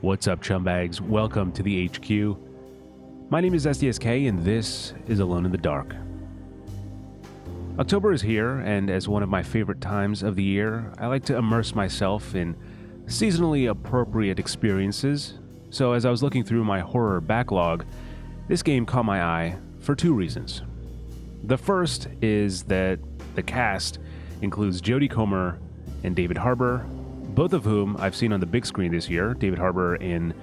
What's up, chumbags? Welcome to the HQ. My name is SDSK, and this is Alone in the Dark. October is here, and as one of my favorite times of the year, I like to immerse myself in seasonally appropriate experiences. So as I was looking through my horror backlog, this game caught my eye for two reasons. The first is that the cast includes Jodie Comer and David Harbour, both of whom I've seen on the big screen this year. David Harbour in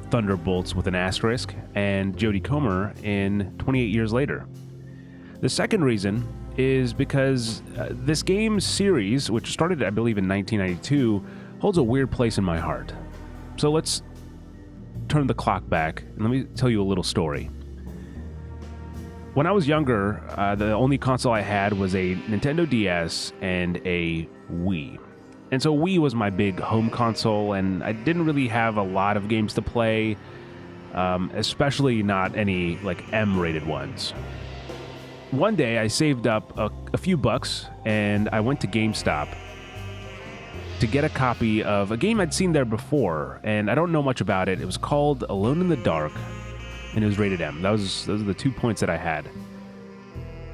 Thunderbolts with an asterisk, and Jodie Comer in 28 Years Later. The second reason is because this game series, which started, I believe, in 1992, holds a weird place in my heart. So let's turn the clock back, and let me tell you a little story. When I was younger, the only console I had was a Nintendo DS and a Wii. And so Wii was my big home console, and I didn't really have a lot of games to play, especially not any like M-rated ones. One day I saved up a few bucks, and I went to GameStop to get a copy of a game I'd seen there before, and I don't know much about it. It was called Alone in the Dark, and it was rated M. Those are the 2 points that I had.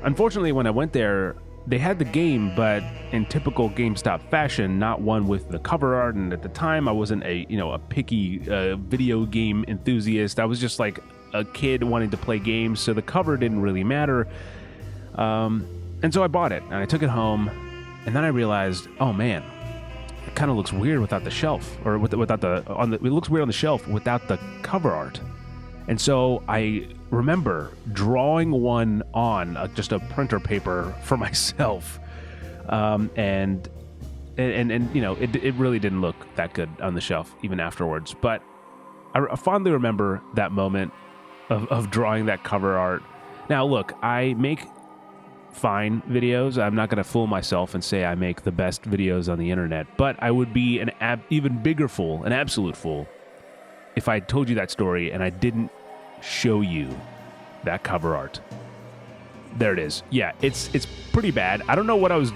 Unfortunately, when I went there, they had the game, but in typical GameStop fashion, not one with the cover art. And at the time, I wasn't a picky video game enthusiast. I was just like a kid wanting to play games, so the cover didn't really matter. And so I bought it, and I took it home, and then I realized, oh man, it kind of looks weird without the shelf, or it looks weird on the shelf without the cover art. And so I remember drawing one on just a printer paper for myself, and it really didn't look that good on the shelf even afterwards. But I fondly remember that moment of drawing that cover art. Now, look, I make fine videos. I'm not going to fool myself and say I make the best videos on the internet, but I would be an even bigger fool, an absolute fool, if I told you that story and I didn't show you that cover art. There it is. Yeah, it's pretty bad. I don't know what I was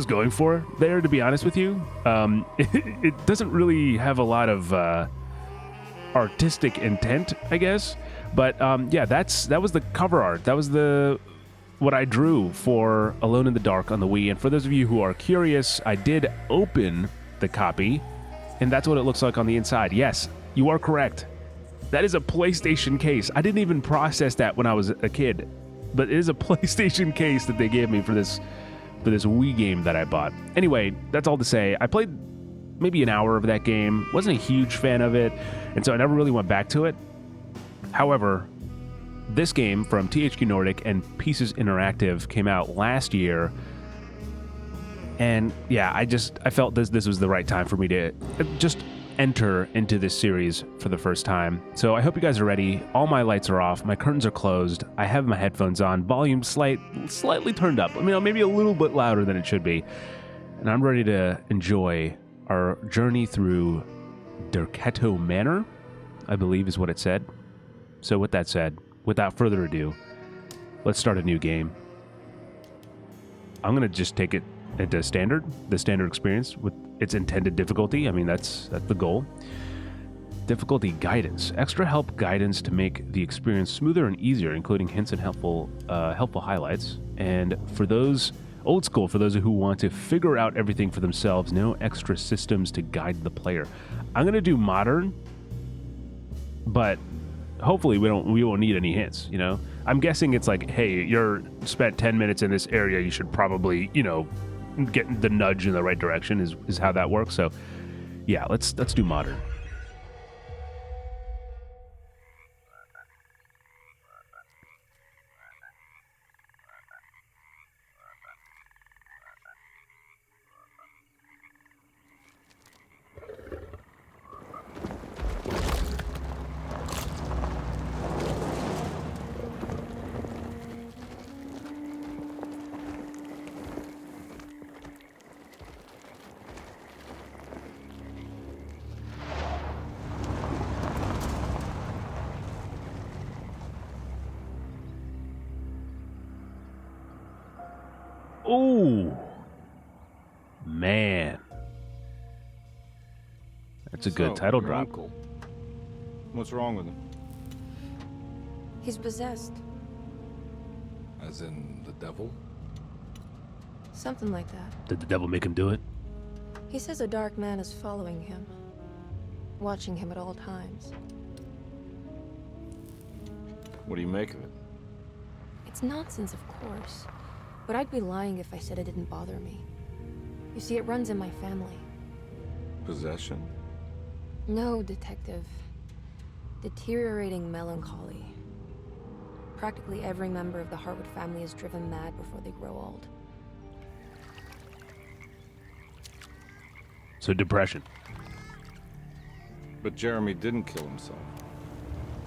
going for there, to be honest with you. It doesn't really have a lot of artistic intent, I guess. But yeah, that was the cover art. That was what I drew for Alone in the Dark on the Wii. And for those of you who are curious, I did open the copy, and that's what it looks like on the inside. Yes, you are correct. That is a PlayStation case. I didn't even process that when I was a kid, but it is a PlayStation case that they gave me for this Wii game that I bought. Anyway, that's all to say, I played maybe an hour of that game, wasn't a huge fan of it, and so I never really went back to it. However, this game from THQ Nordic and Pieces Interactive came out last year, and yeah, I felt this was the right time for me to just enter into this series for the first time. So I hope you guys are ready. All my lights are off, my curtains are closed, I have my headphones on, volume slightly turned up. I mean, maybe a little bit louder than it should be. And I'm ready to enjoy our journey through Derketo Manor, I believe is what it said. So with that said, without further ado, let's start a new game. I'm going to just take it into the standard experience with its intended difficulty. I mean, that's the goal. Difficulty guidance. Extra help guidance to make the experience smoother and easier, including hints and helpful highlights. And for those old school, for those who want to figure out everything for themselves, no extra systems to guide the player. I'm going to do modern, but hopefully we won't need any hints, I'm guessing it's like, hey, you're spent 10 minutes in this area, you should probably, get the nudge in the right direction is how that works. So yeah, let's do modern. Oh, man. That's a good title your drop. uncle. What's wrong with him? He's possessed. As in the devil? Something like that. Did the devil make him do it? He says a dark man is following him, watching him at all times. What do you make of it? It's nonsense, of course, but I'd be lying if I said it didn't bother me. You see, it runs in my family. Possession? No, Detective. Deteriorating melancholy. Practically every member of the Hartwood family is driven mad before they grow old. So depression. But Jeremy didn't kill himself.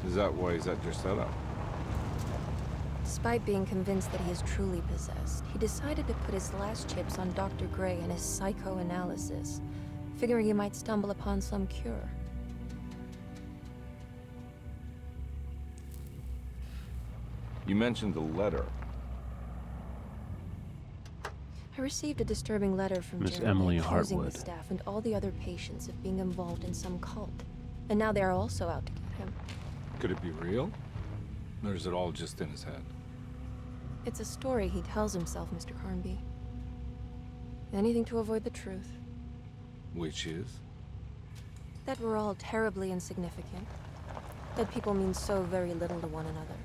Is that why he's at your setup? Despite being convinced that he is truly possessed, he decided to put his last chips on Dr. Gray and his psychoanalysis, figuring he might stumble upon some cure. You mentioned the letter. I received a disturbing letter from Miss Jeremy Emily accusing Hartwood. the staff and all the other patients of being involved in some cult. And now they are also out to get him. Could it be real? Or is it all just in his head? It's a story he tells himself, Mr. Carnby. Anything to avoid the truth. Which is? That we're all terribly insignificant. That people mean so very little to one another.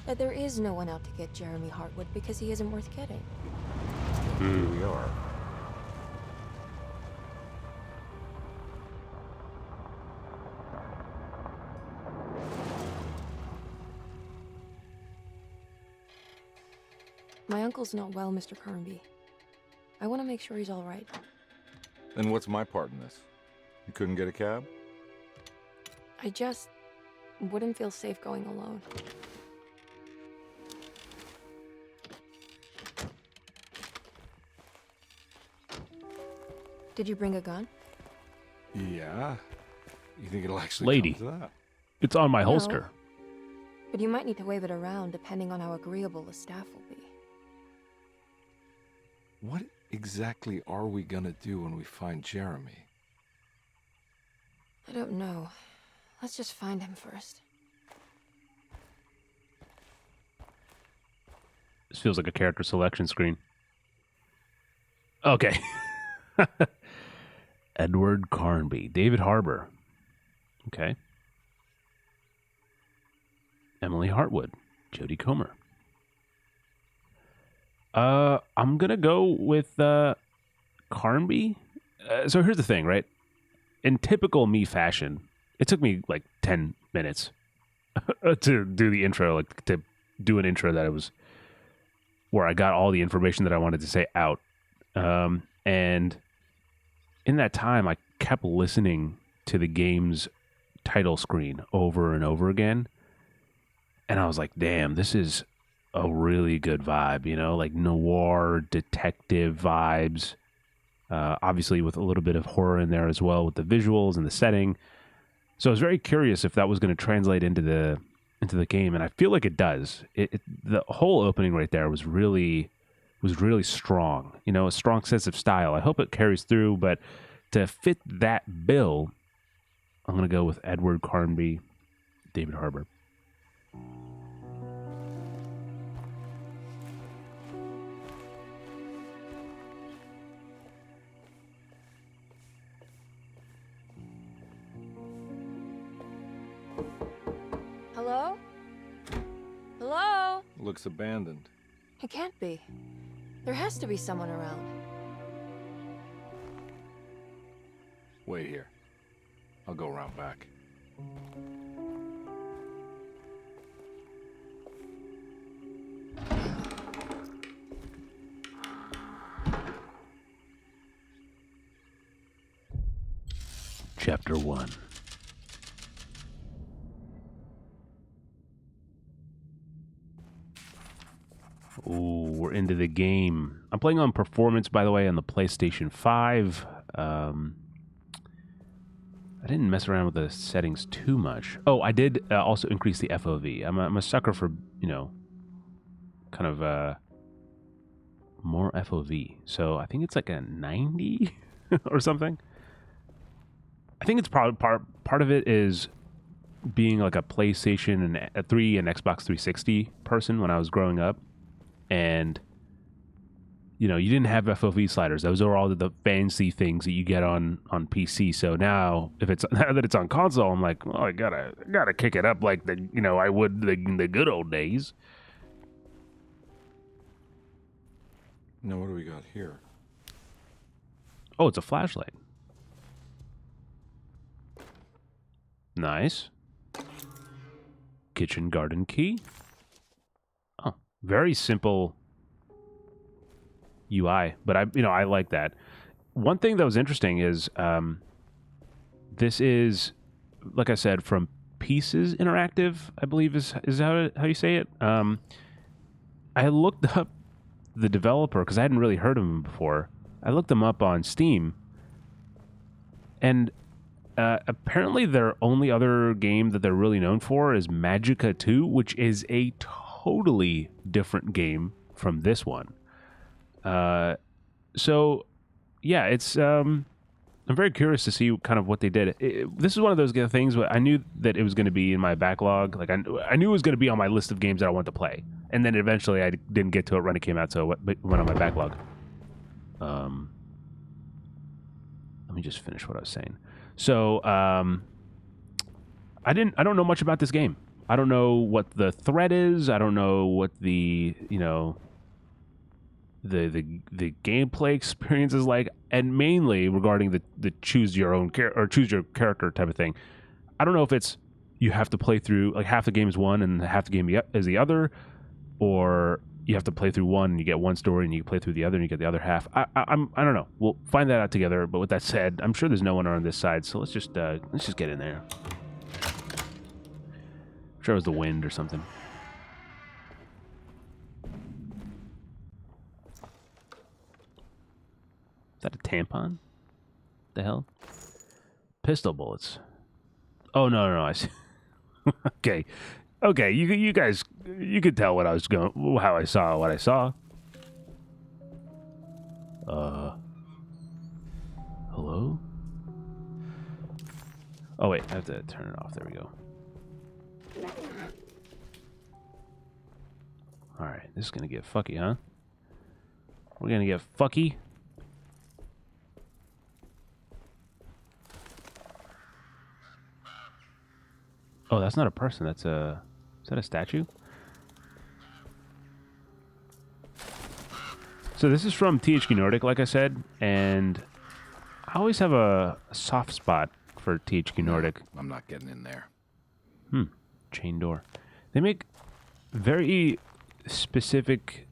That there is no one out to get Jeremy Hartwood because he isn't worth getting. Here we are. My uncle's not well, Mr. Carnby. I want to make sure he's all right. Then what's my part in this? You couldn't get a cab? I just wouldn't feel safe going alone. Did you bring a gun? Yeah. You think it'll actually Lady. come to that? It's on my No. holster. But you might need to wave it around depending on how agreeable the staff will be. What exactly are we gonna do when we find Jeremy? I don't know. Let's just find him first. This feels like a character selection screen. Okay. Edward Carnby, David Harbour. Okay. Emily Hartwood, Jodie Comer. I'm gonna go with Carnby. So here's the thing, right? In typical me fashion, it took me like 10 minutes to do the intro, like to do an intro that it was where I got all the information that I wanted to say out. And in that time, I kept listening to the game's title screen over and over again. And I was like, damn, this is a really good vibe, you know, like noir detective vibes. Obviously with a little bit of horror in there as well with the visuals and the setting. So I was very curious if that was going to translate into the game, and I feel like it does. The whole opening right there was really strong. You know, a strong sense of style. I hope it carries through, but to fit that bill, I'm going to go with Edward Carnby, David Harbour. Hello? Hello? Looks abandoned. It can't be. There has to be someone around. Wait here. I'll go around back. Chapter 1. Ooh, we're into the game. I'm playing on performance, by the way, on the PlayStation 5. I didn't mess around with the settings too much. Oh, I did also increase the FOV. I'm a sucker for, you know, kind of more FOV. So I think it's like a 90 or something. I think it's probably part of it is being like a PlayStation and a 3 and Xbox 360 person when I was growing up, and you know, you didn't have FOV sliders. Those are all the fancy things that you get on PC. So now, now that it's on console, I'm like, well, I gotta kick it up like I would the good old days. Now, what do we got here? Oh, it's a flashlight. Nice. Kitchen garden key. Oh, very simple UI, but I like that. One thing that was interesting is this is, like I said, from Pieces Interactive, I believe is how you say it. I looked up the developer because I hadn't really heard of him before. I looked them up on Steam, and apparently their only other game that they're really known for is Magica 2, which is a totally different game from this one. So yeah, it's I'm very curious to see kind of what they did. This is one of those things where I knew that it was going to be in my backlog. Like I knew it was going to be on my list of games that I want to play, and then eventually I didn't get to it when it came out, so it went on my backlog. Let me just finish what I was saying. So I don't know much about this game. I don't know what the threat is. I don't know what the the gameplay experience is like, and mainly regarding the choose your own or choose your character type of thing. I don't know if it's you have to play through like half the game is one and half the game is the other, or you have to play through one and you get one story and you play through the other and you get the other half. I don't know. We'll find that out together. But with that said, I'm sure there's no one on this side, so let's just get in there. I'm sure it was the wind or something. Is that a tampon? The hell? Pistol bullets. Oh no! I see. Okay. You guys, you could tell what I was going, how I saw what I saw. Hello? Oh wait, I have to turn it off. There we go. All right, this is gonna get fucky, huh? We're gonna get fucky. Oh, that's not a person. That's a... Is that a statue? So this is from THQ Nordic, like I said, and I always have a soft spot for THQ Nordic. I'm not getting in there. Chain door. They make very specific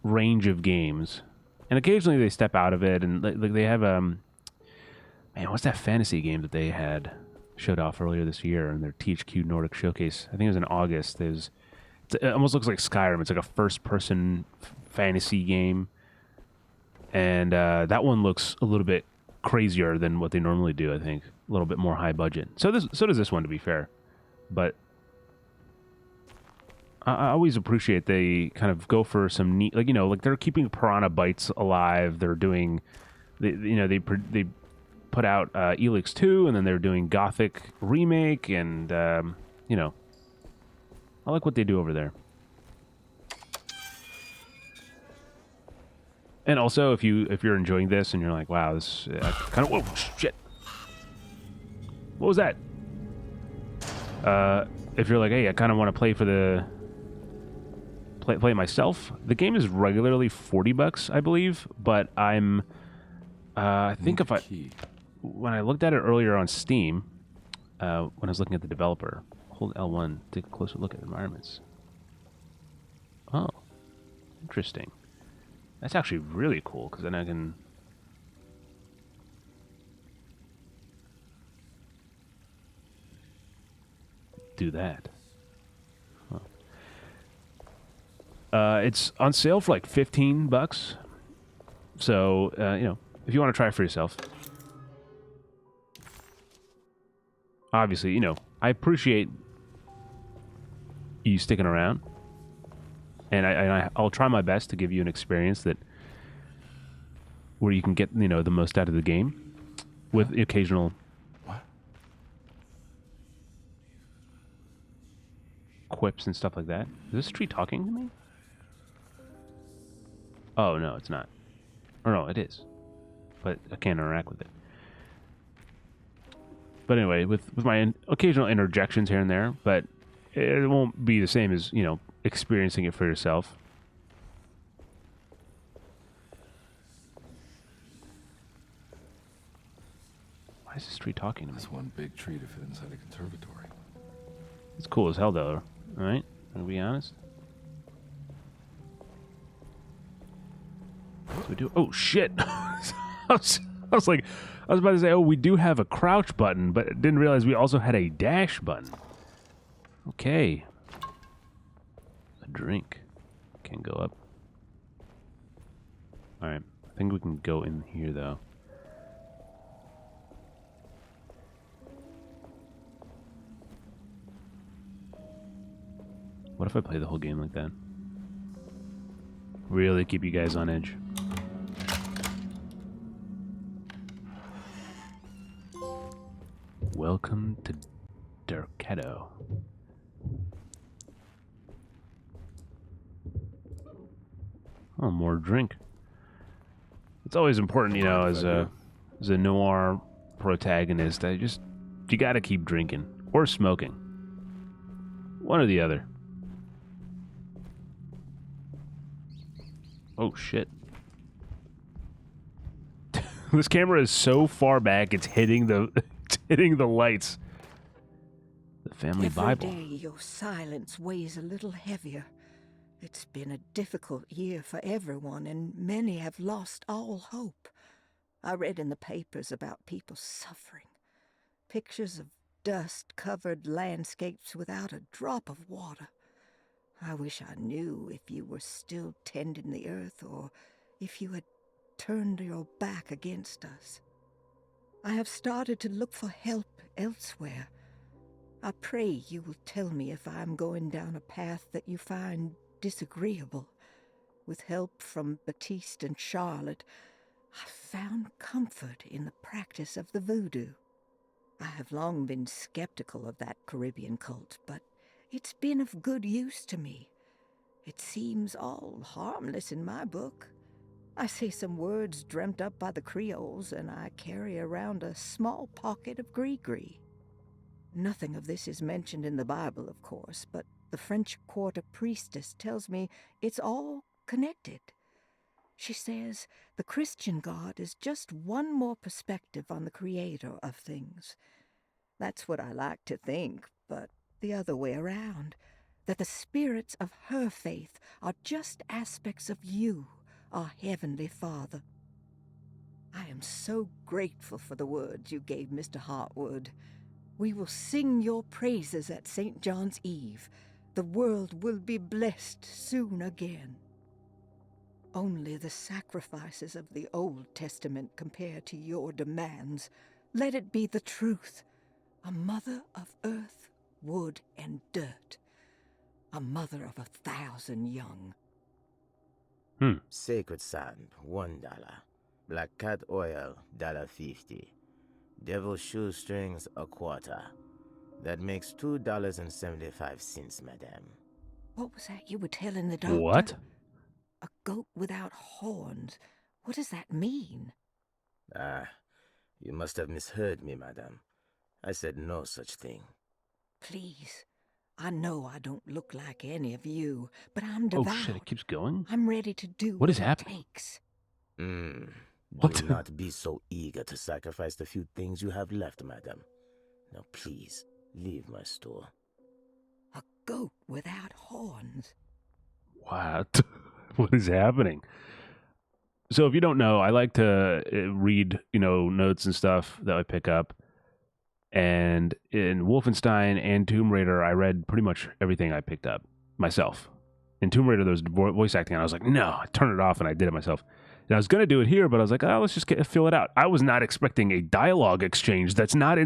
range of games, and occasionally they step out of it, and like they have man, what's that fantasy game that they had showed off earlier this year in their THQ Nordic showcase? I think it was in August. It almost looks like Skyrim. It's like a first-person fantasy game, and that one looks a little bit crazier than what they normally do. I think a little bit more high budget. So does this one, to be fair. But I always appreciate they kind of go for some neat, like they're keeping Piranha Bytes alive. They're doing, they put out Elix 2, and then they're doing Gothic Remake, and I like what they do over there. And also, if you're enjoying this and you're like, wow, this kind of, whoa, shit, what was that? If you're like, hey, I kind of want to play play myself, the game is regularly $40, I believe, but I think when I looked at it earlier on Steam, when I was looking at the developer, hold L1, take a closer look at environments. Oh, interesting. That's actually really cool, because then I can... do that. Huh. It's on sale for like $15. So, if you want to try it for yourself. Obviously, I appreciate you sticking around, and I'll try my best to give you an experience where you can get the most out of the game with the occasional What? quips and stuff like that. Is this tree talking to me? Oh, no, it's not. Or no, it is. But I can't interact with it. But anyway, with my occasional interjections here and there, but it won't be the same as, you know, experiencing it for yourself. Why is this tree talking to me? That's one big tree to fit inside a conservatory. It's cool as hell, though. All right? To be honest. What do we do? Oh, shit. I was like, I was about to say, oh, we do have a crouch button, but didn't realize we also had a dash button. Okay. A drink. Can go up. Alright. I think we can go in here, though. What if I play the whole game like that? Really keep you guys on edge. Welcome to Derketo. Oh, more drink. It's always important, you know, as a noir protagonist, you gotta keep drinking. Or smoking. One or the other. Oh, shit. This camera is so far back, it's hitting the lights. The family Bible. Every day your silence weighs a little heavier. It's been a difficult year for everyone, and many have lost all hope. I read in the papers about people suffering. Pictures of dust-covered landscapes without a drop of water. I wish I knew if you were still tending the earth or if you had turned your back against us. I have started to look for help elsewhere. I pray you will tell me if I am going down a path that you find disagreeable. With help from Baptiste and Charlotte, I found comfort in the practice of the voodoo. I have long been skeptical of that Caribbean cult, but it's been of good use to me. It seems all harmless in my book. I say some words dreamt up by the Creoles, and I carry around a small pocket of gris-gris. Nothing of this is mentioned in the Bible, of course, but the French Quarter priestess tells me it's all connected. She says the Christian God is just one more perspective on the creator of things. That's what I like to think, but the other way around, that the spirits of her faith are just aspects of you, our Heavenly Father. I am so grateful for the words you gave Mr. Hartwood. We will sing your praises at St. John's Eve. The world will be blessed soon again. Only the sacrifices of the Old Testament compare to your demands. Let it be the truth. A mother of earth, wood, and dirt. A mother of 1,000 young. Sacred sand, $1. Black cat oil, $1.50. Devil shoestrings, $0.25. That makes $2.75, madame. What was that you were telling the doctor? What? A goat without horns. What does that mean? Ah, you must have misheard me, madame. I said no such thing. Please. I know I don't look like any of you, but I'm devout. Oh, shit, it keeps going? I'm ready to do What is it happening? takes. What? Do not be so eager to sacrifice the few things you have left, madame. Now please, leave my store. A goat without horns. What? What is happening? So if you don't know, I like to read, you know, notes and stuff that I pick up. And in Wolfenstein and Tomb Raider, I read pretty much everything I picked up myself. In Tomb Raider, there was voice acting, and I was like, no, I turned it off, and I did it myself. And I was going to do it here, but I was like, oh, let's just fill it out. I was not expecting a dialogue exchange that's not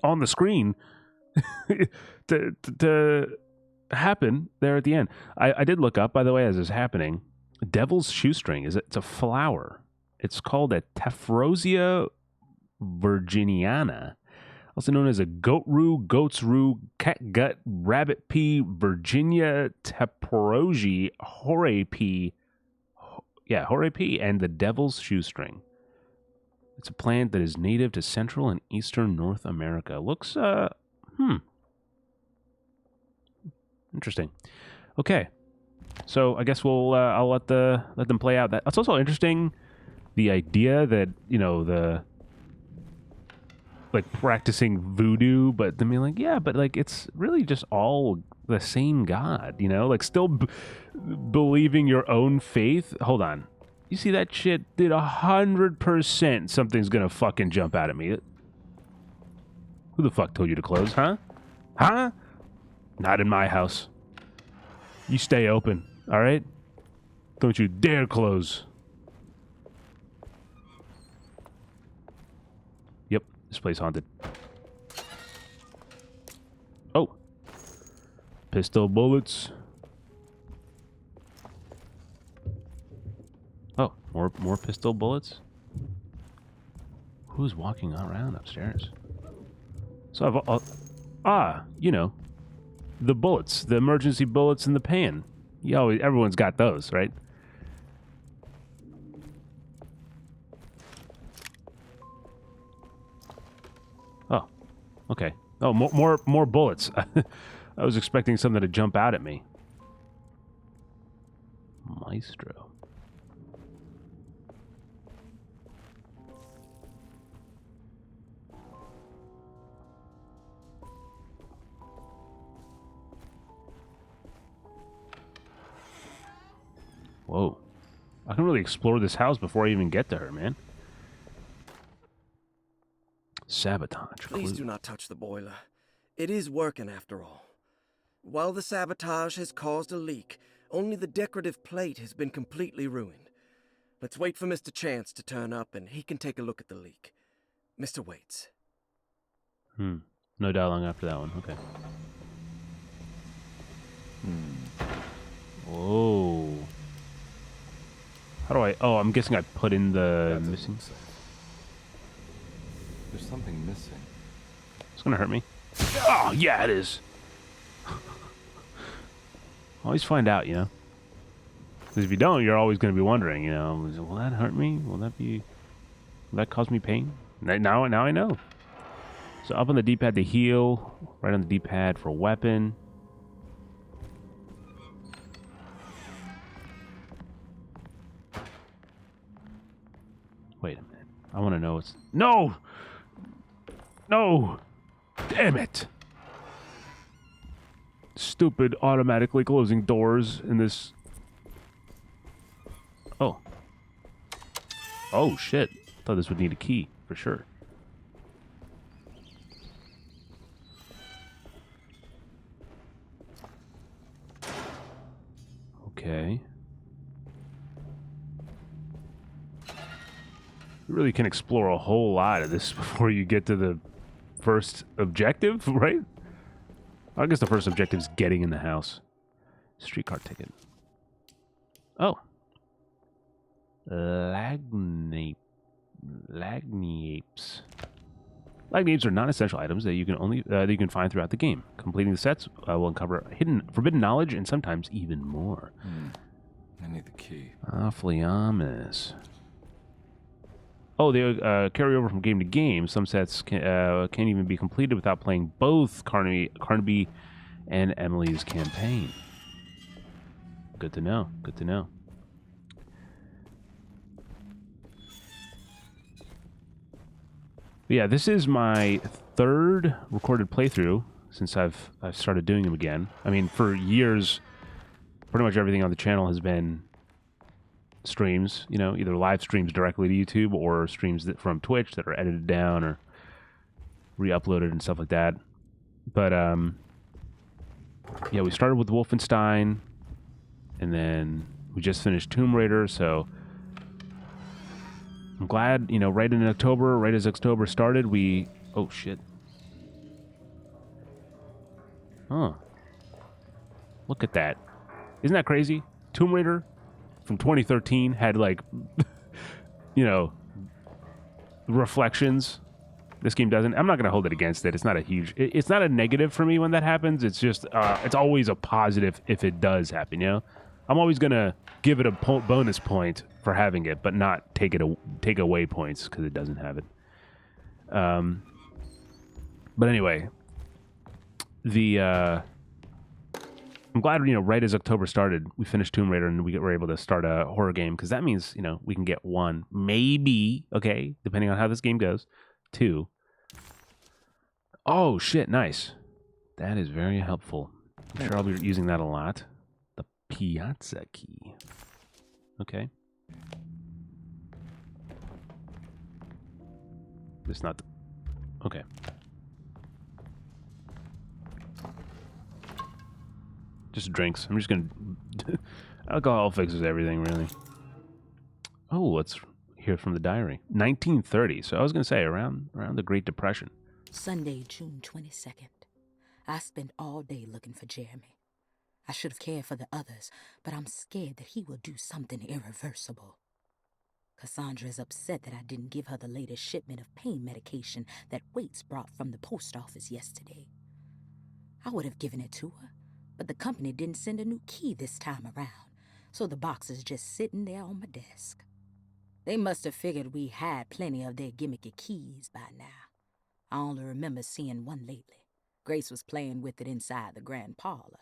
on the screen to happen there at the end. I did look up, by the way, as is happening, devil's shoestring. It's a flower. It's called a Tephrosia virginiana, also known as a goat rue, goat's rue, catgut, rabbit pea, Virginia teperogi, hore pea, hore pea, and the devil's shoestring. It's a plant that is native to Central and Eastern North America. Looks, interesting. Okay, so I guess I'll let them play out. That's also interesting. The idea that the like practicing voodoo, but then being like, yeah, but like it's really just all the same God, like still believing your own faith. Hold on. You see that shit? Did 100% something's gonna fucking jump out at me. Who the fuck told you to close, huh? Huh? Not in my house. You stay open, all right? Don't you dare close. Yep, this place haunted. Oh. Pistol bullets. Oh, more pistol bullets? Who's walking around upstairs? So the bullets, the emergency bullets in the pan. Everyone's got those, right? Oh, okay. Oh, more bullets. I was expecting something to jump out at me. Maestro. Whoa. I can really explore this house before I even get to her, man. Sabotage. Please do not touch the boiler. It is working after all. While the sabotage has caused a leak, only the decorative plate has been completely ruined. Let's wait for Mr. Chance to turn up and he can take a look at the leak. Mr. Waits. No doubt long after that one. Okay. Whoa. How do I... Oh, I'm guessing I put in the missing... There's something missing. It's gonna hurt me. Oh, yeah, it is. Always find out, Because if you don't, you're always gonna be wondering, will that hurt me? Will that cause me pain? Now I know. So up on the D-pad to heal, right on the D-pad for weapon. Wait a minute. I want to know what's... No! No! Damn it! Stupid automatically closing doors in this... Oh. Oh, shit. Thought this would need a key, for sure. Okay. You really can explore a whole lot of this before you get to the first objective, right? I guess the first objective is getting in the house. Streetcar ticket. Oh. Lagniapes. Lagniapes are non-essential items that you can find throughout the game. Completing the sets will uncover forbidden knowledge and sometimes even more. I need the key. Awfully ominous. Oh, they carry over from game to game. Some sets can't even be completed without playing both CARNBY and Emily's campaign. Good to know. Good to know. But yeah, this is my third recorded playthrough since I've started doing them again. I mean, for years, pretty much everything on the channel has been streams, either live streams directly to YouTube or streams from Twitch that are edited down or re-uploaded and stuff like that. But yeah, we started with Wolfenstein, and then we just finished Tomb Raider, so I'm glad, right in October, right as October started, oh shit. Huh. Look at that. Isn't that crazy? Tomb Raider from 2013 had reflections this game doesn't. I'm not going to hold it against it. It's not a huge... It's not a negative for me when that happens. It's just... it's always a positive if it does happen, you know? I'm always going to give it a bonus point for having it, but not take away points because it doesn't have it. But anyway, I'm glad, you know, right as October started, we finished Tomb Raider and we were able to start a horror game, because that means, you know, we can get 1, maybe, okay, depending on how this game goes, 2. Oh, shit, nice. That is very helpful. I'm sure I'll be using that a lot. The Piazza key. Okay. It's not... Okay. Just drinks. I'm just gonna... Alcohol fixes everything, really. Oh, let's hear from the diary. 1930. So I was gonna say around the Great Depression. Sunday, June 22nd. I spent all day looking for Jeremy. I should have cared for the others, but I'm scared that he will do something irreversible. Cassandra is upset that I didn't give her the latest shipment of pain medication that Waits brought from the post office yesterday. I would have given it to her, but the company didn't send a new key this time around, so the box is just sitting there on my desk. They must have figured we had plenty of their gimmicky keys by now. I only remember seeing one lately. Grace was playing with it inside the grand parlor.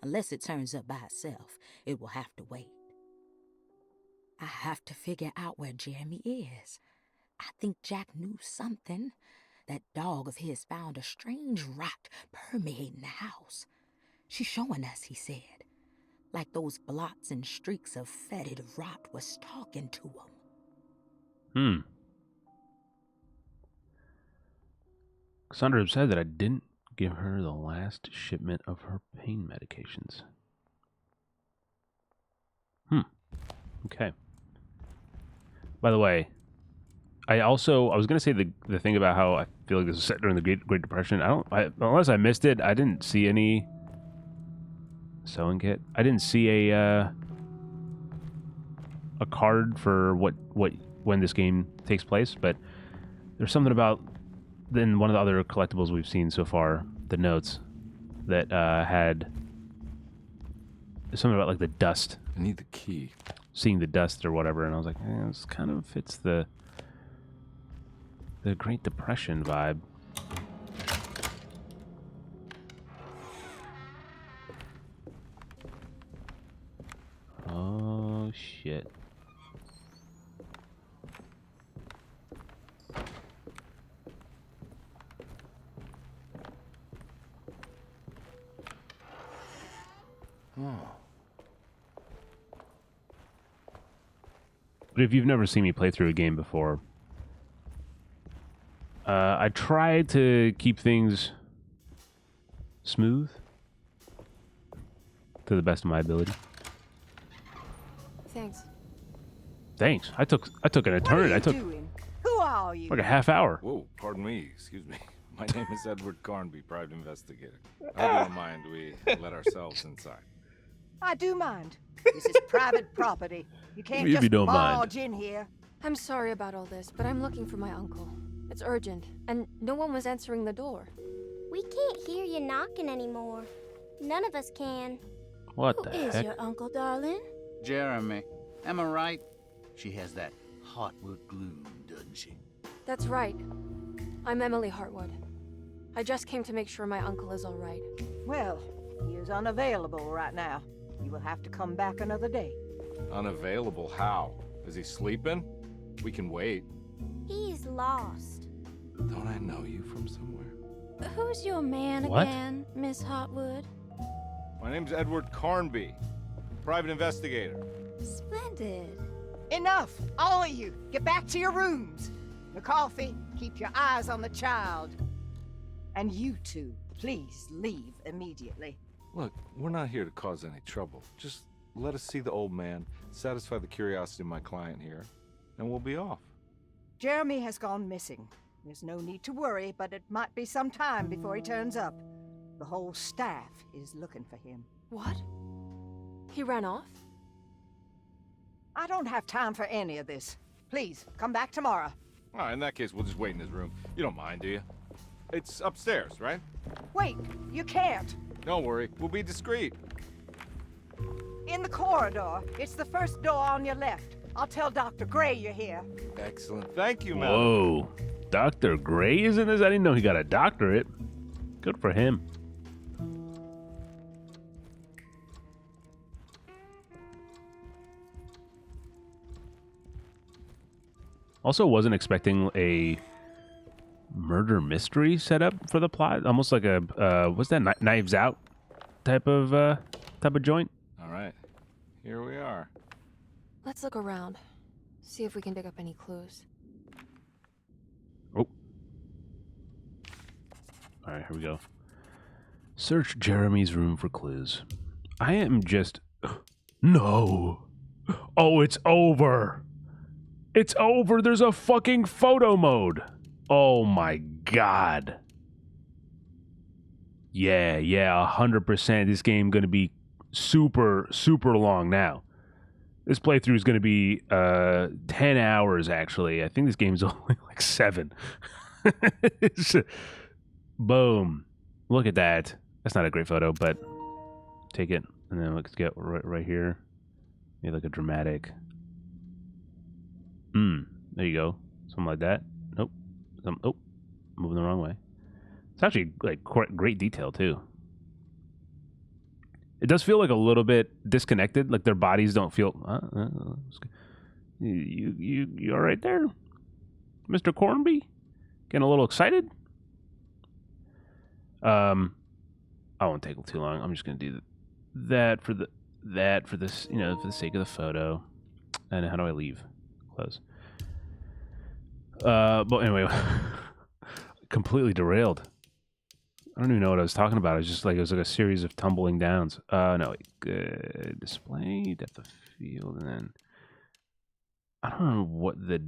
Unless it turns up by itself, it will have to wait. I have to figure out where Jeremy is. I think Jack knew something. That dog of his found a strange rot permeating the house. She's showing us, he said. Like those blots and streaks of fetid rot was talking to him. Cassandra said that I didn't give her the last shipment of her pain medications. Okay. By the way, I was going to say the thing about how I feel like this was set during the Great Depression. Unless I missed it, I didn't see any sewing kit. I didn't see a card for when this game takes place, but there's something about in one of the other collectibles we've seen so far, the notes, that had something about like the dust. I need the key. Seeing the dust or whatever, and I was like, this kind of fits the Great Depression vibe. Oh shit. But if you've never seen me play through a game before, I try to keep things smooth to the best of my ability. Thanks. Thanks. I took an eternity. I took Doing? Who are you? like a half hour. Whoa, pardon me. Excuse me. My name is Edward CARNBY, private investigator. I hope you don't mind we let ourselves inside. I do mind. This is private property. You can't If you just don't mind. barge in here. I'm sorry about all this, but I'm looking for my uncle. It's urgent, and no one was answering the door. We can't hear you knocking anymore. None of us can. What Who the is heck? your uncle, darling? Jeremy. Am I right? She has that heartwood gloom, doesn't she? That's right. I'm Emily Hartwood. I just came to make sure my uncle is all right. Well, he is unavailable right now. You will have to come back another day. Unavailable? How? Is he sleeping? We can wait. He's lost. Don't I know you from somewhere? Who's your man What? again, Miss Hartwood? My name's Edward CARNBY, private investigator. Splendid. Enough! All of you! Get back to your rooms! McCarthy, keep your eyes on the child. And you two, please leave immediately. Look, we're not here to cause any trouble. Just let us see the old man, satisfy the curiosity of my client here, and we'll be off. Jeremy has gone missing. There's no need to worry, but it might be some time before he turns up. The whole staff is looking for him. What? He ran off? I don't have time for any of this. Please, come back tomorrow. All right, in that case, we'll just wait in his room. You don't mind, do you? It's upstairs, right? Wait, you can't. Don't worry, we'll be discreet. In the corridor. It's the first door on your left. I'll tell Dr. Gray you're here. Excellent. Thank you, madam. Whoa. Dr. Gray is in this? I didn't know he got a doctorate. Good for him. Also wasn't expecting a murder mystery setup for the plot. Almost like a what's that, Knives Out type of joint. All right, here we are. Let's look around. See if we can dig up any clues. Oh. All right, here we go. Search Jeremy's room for clues. I am just... No. Oh, it's over. It's over. There's a fucking photo mode. Oh my god. Yeah, 100%. This game gonna be super, super long now. This playthrough is gonna be 10 hours, actually. I think this game's only like 7. Boom. Look at that. That's not a great photo, but take it. And then let's get right here. Maybe like a dramatic... there you go. Something like that. Nope. Oh, moving the wrong way. It's actually like great detail too. It does feel like a little bit disconnected. Like their bodies don't feel. You all right there, Mr. CARNBY? Getting a little excited. I won't take too long. I'm just gonna do that for this, you know, for the sake of the photo. And how do I leave? Close. But anyway, completely derailed. I don't even know what I was talking about. It was like a series of tumbling downs. No, display, depth of field, and then I don't know what the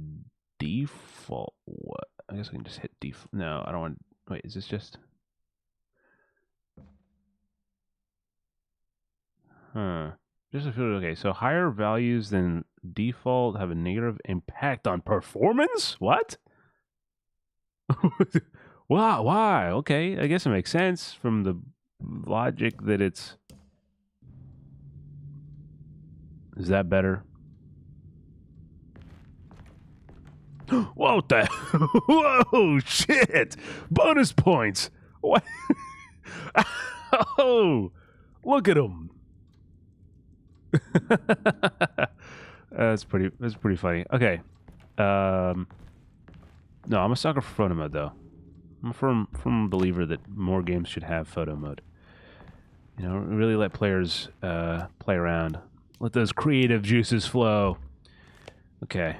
default. What? I guess I can just hit default. No, I don't want. Wait, is this just? Huh. Just a field. Okay, so higher values than default have a negative impact on performance? What? Why? Okay, I guess it makes sense from the logic that it's... Is that better? Whoa, the... Whoa, shit! Bonus points! What? Oh! Look at him! That's pretty funny. Okay. No, I'm a sucker for photo mode though. I'm a firm believer that more games should have photo mode. You know, really let players play around. Let those creative juices flow. Okay.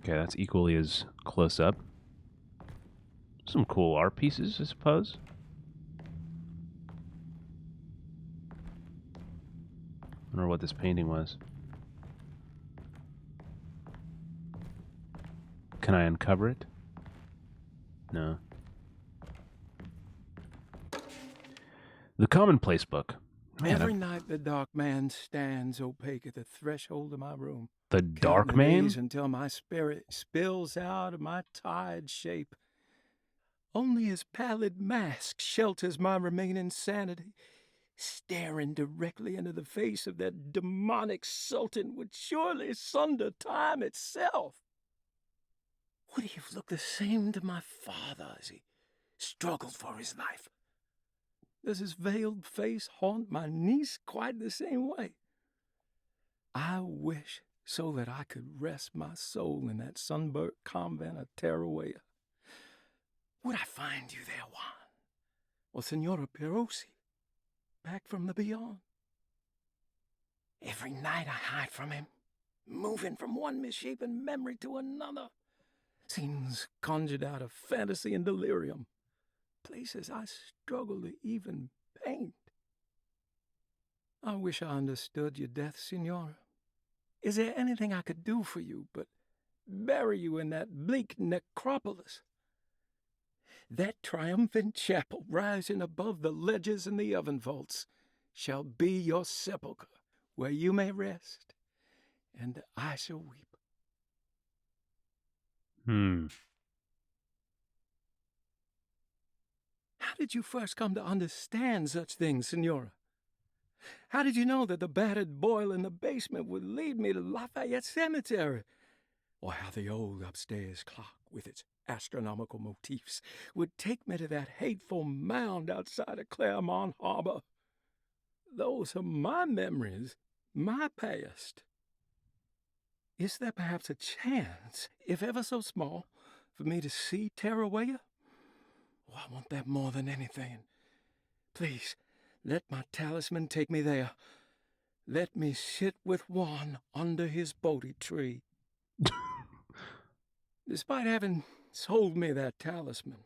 Okay, that's equally as close up. Some cool art pieces, I suppose. I wonder what this painting was. Can I uncover it? No. The Commonplace Book. Man, Every night the dark man stands opaque at the threshold of my room. The Dark Counting the Man? days until my spirit spills out of my tired shape. Only his pallid mask shelters my remaining sanity. Staring directly into the face of that demonic sultan would surely sunder time itself. Would he have looked the same to my father as he struggled for his life? Does his veiled face haunt my niece quite the same way? I wish so that I could rest my soul in that sunburnt convent of Tarawea. Would I find you there, Juan? Or Senora Perosi? Back from the beyond. Every night I hide from him, moving from one misshapen memory to another. Scenes conjured out of fantasy and delirium. Places I struggle to even paint. I wish I understood your death, Senora. Is there anything I could do for you but bury you in that bleak necropolis? That triumphant chapel rising above the ledges and the oven vaults shall be your sepulchre, where you may rest, and I shall weep. Hmm. How did you first come to understand such things, Senora? How did you know that the battered boiler in the basement would lead me to Lafayette Cemetery? Or how the old upstairs clock, with its astronomical motifs, would take me to that hateful mound outside of Claremont Harbor? Those are my memories, my past. Is there perhaps a chance, if ever so small, for me to see Tarawaya? Oh, I want that more than anything. Please, let my talisman take me there. Let me sit with Juan under his Bodhi tree. Despite having sold me that talisman,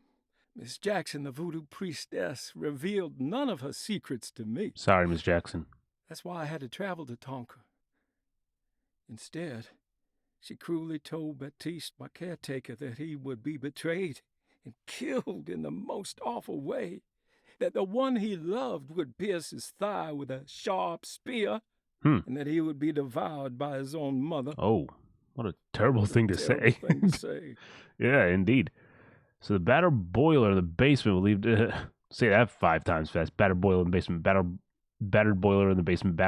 Miss Jackson, the voodoo priestess, revealed none of her secrets to me. Sorry, Miss Jackson. That's why I had to travel to Tonka. Instead, she cruelly told Baptiste, my caretaker, that he would be betrayed and killed in the most awful way, that the one he loved would pierce his thigh with a sharp spear, and that he would be devoured by his own mother. Oh, what a terrible thing to say. Thing to say. Yeah, indeed. So the battered boiler in the basement will leave. Say that 5 times fast. Battered boiler in the basement. Battered boiler in the basement.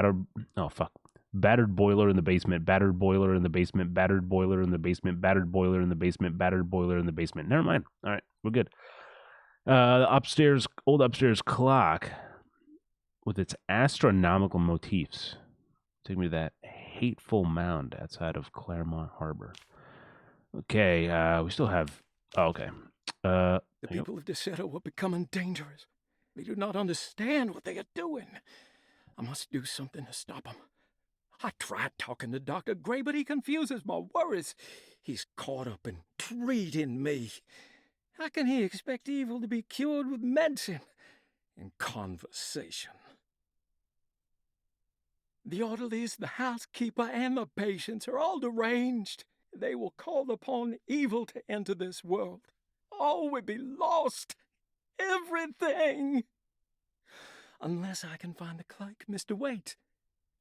Oh fuck. Battered boiler in the basement. Battered boiler in the basement. Battered boiler in the basement. Battered boiler in the basement. Battered boiler in the basement. Never mind. All right, we're good. The old upstairs clock with its astronomical motifs. Take me to that hateful mound outside of Claremont Harbor. Okay, we still have. Oh, okay. The people of Deseto are becoming dangerous. They do not understand what they are doing. I must do something to stop them. I tried talking to Dr. Gray, but he confuses my worries. He's caught up in treating me. How can he expect evil to be cured with medicine and conversation? The orderlies, the housekeeper, and the patients are all deranged. They will call upon evil to enter this world. All will be lost. Everything. Unless I can find the clerk, Mr. Waite.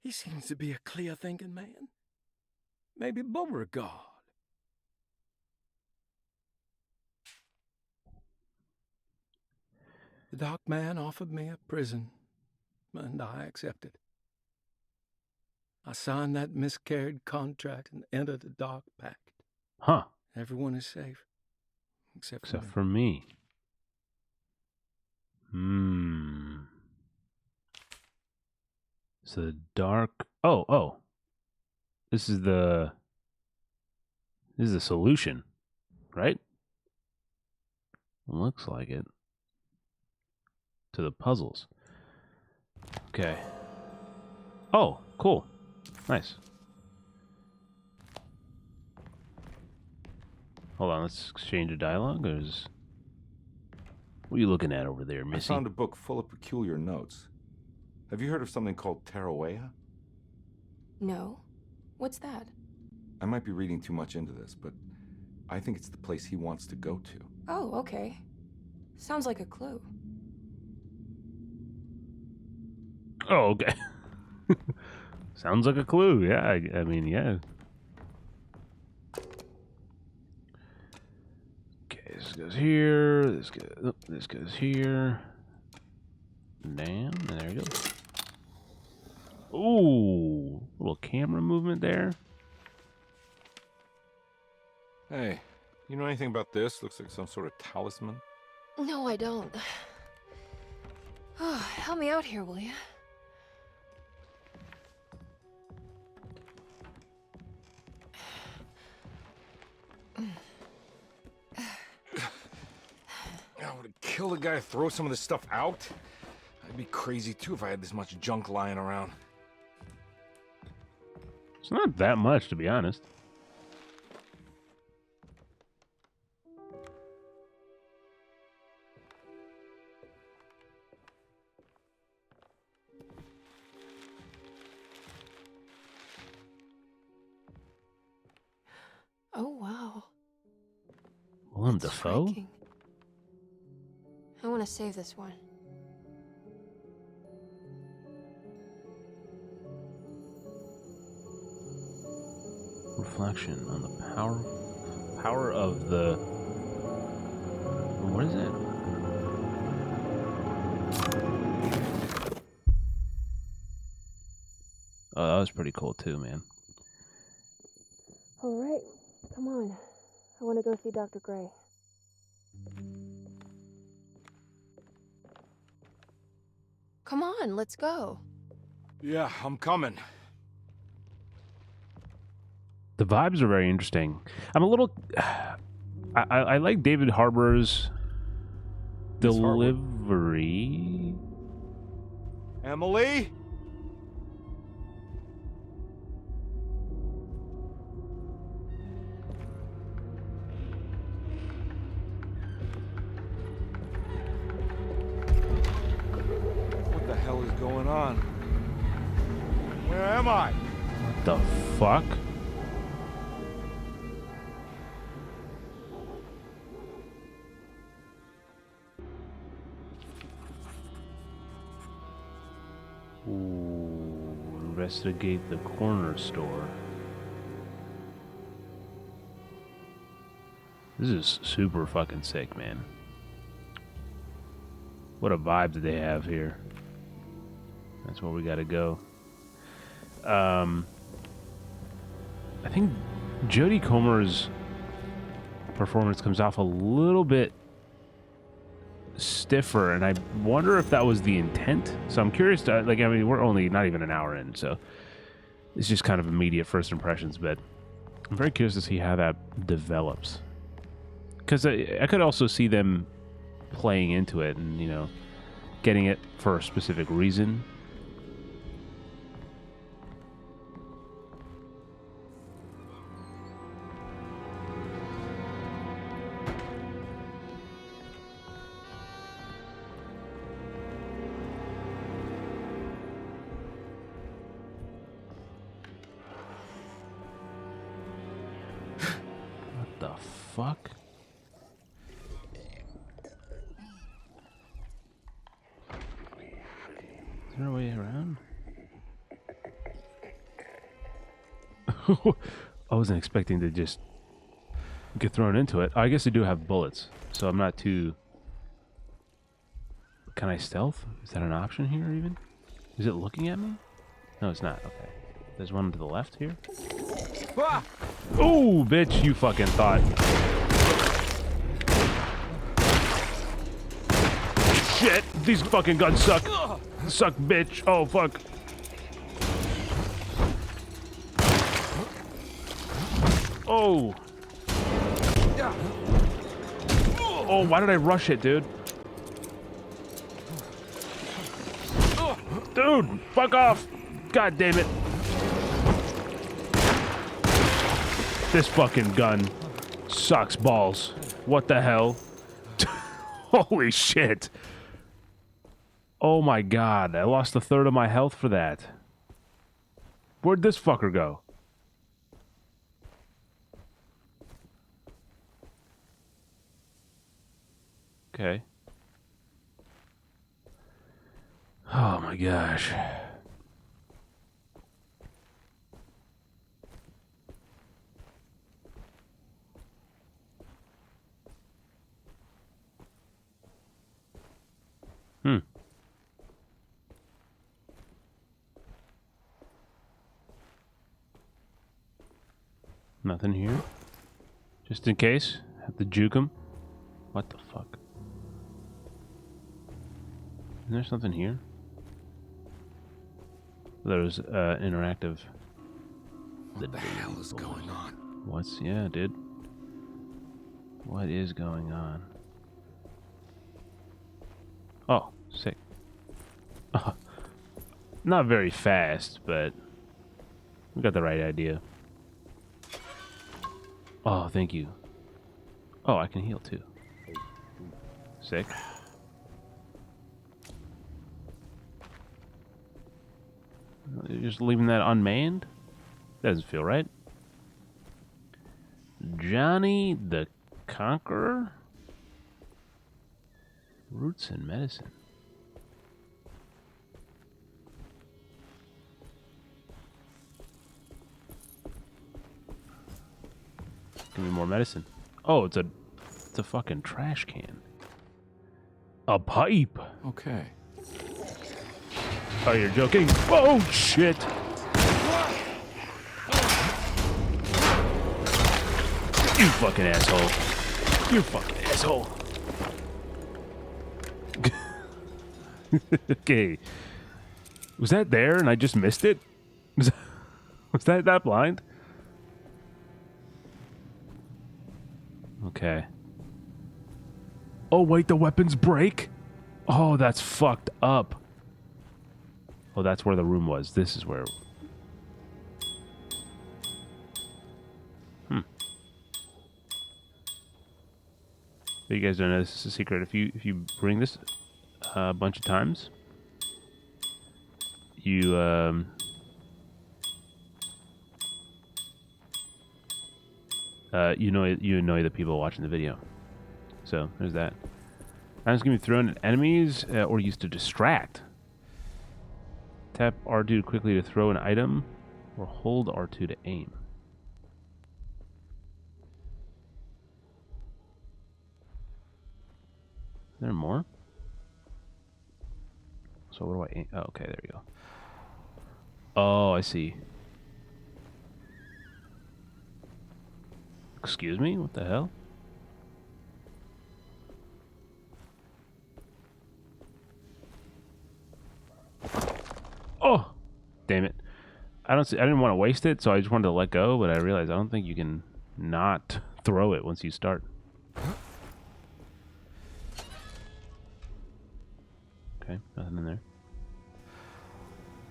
He seems to be a clear-thinking man. Maybe Beauregard. The dark man offered me a prison, and I accepted. I signed that miscarried contract and entered the dark pact. Huh. Everyone is safe. Except for me. So the dark. Oh. This is the solution, right? Looks like it. To the puzzles. Okay. Oh, cool. Nice. Hold on, let's exchange a dialogue. What are you looking at over there, Missy? I found a book full of peculiar notes. Have you heard of something called Tarawaya? No. What's that? I might be reading too much into this, but I think it's the place he wants to go to. Oh, okay. Sounds like a clue. Oh, okay. Sounds like a clue. Yeah, I mean, yeah. Okay, this goes here. This goes here. Damn, there you go. Ooh, little camera movement there. Hey, you know anything about this? Looks like some sort of talisman. No, I don't. Oh, help me out here, will you? I would kill the guy to throw some of this stuff out. I'd be crazy too if I had this much junk lying around. It's not that much, to be honest. Oh, wow. Willem Dafoe? Striking. I want to save this one. Reflection on the Power of the... What is it? Oh, that was pretty cool too, man. All right, come on. I want to go see Dr. Gray. Come on, let's go. Yeah, I'm coming. The vibes are very interesting. I'm a little... I like David Harbour's delivery. Emily? What the hell is going on? Where am I? What the fuck? Ooh, investigate the corner store. This is super fucking sick, man. What a vibe that they have here. That's where we gotta go. I think Jodie Comer's performance comes off a little bit stiffer, and I wonder if that was the intent. So I'm curious to, like, I mean, we're only not even an hour in, so it's just kind of immediate first impressions, but I'm very curious to see how that develops. Because I could also see them playing into it and, you know, getting it for a specific reason. What the fuck? Is there a way around? I wasn't expecting to just get thrown into it. I guess they do have bullets, so I'm not too... Can I stealth? Is that an option here even? Is it looking at me? No, it's not. Okay. There's one to the left here. Ah! Oh, bitch, you fucking thought. Shit, these fucking guns suck. Suck, bitch. Oh, fuck. Oh. Oh, why did I rush it, dude? Dude, fuck off. God damn it. This fucking gun sucks balls. What the hell? Holy shit. Oh my god, I lost a third of my health for that. Where'd this fucker go? Okay. Oh my gosh. Nothing here. Just in case. Have to juke him. What the fuck? Isn't there something here? There's interactive. What the hell is going on? What's... Yeah, dude. What is going on? Oh, sick. Not very fast, but we got the right idea. Oh, thank you. Oh, I can heal too. Sick. You're just leaving that unmanned? Doesn't feel right. Johnny the Conqueror? Roots and medicine. Give me more medicine. Oh, it's a fucking trash can. A pipe. Okay. Oh, you're joking? Oh shit! You fucking asshole! You fucking asshole! Okay. Was that there and I just missed it? Was that blind? Okay. Oh, wait, the weapons break? Oh, that's fucked up. Oh, that's where the room was. This is where... But you guys don't know this is a secret. If you bring this a bunch of times, you you annoy the people watching the video. So there's that. Items can be thrown at enemies or used to distract. Tap R2 quickly to throw an item, or hold R2 to aim. Is there more? So what do I aim? Oh, okay, there you go. Oh, I see. Excuse me? What the hell? Oh! Damn it. I didn't want to waste it, so I just wanted to let go, but I realized I don't think you can not throw it once you start. Okay, nothing in there.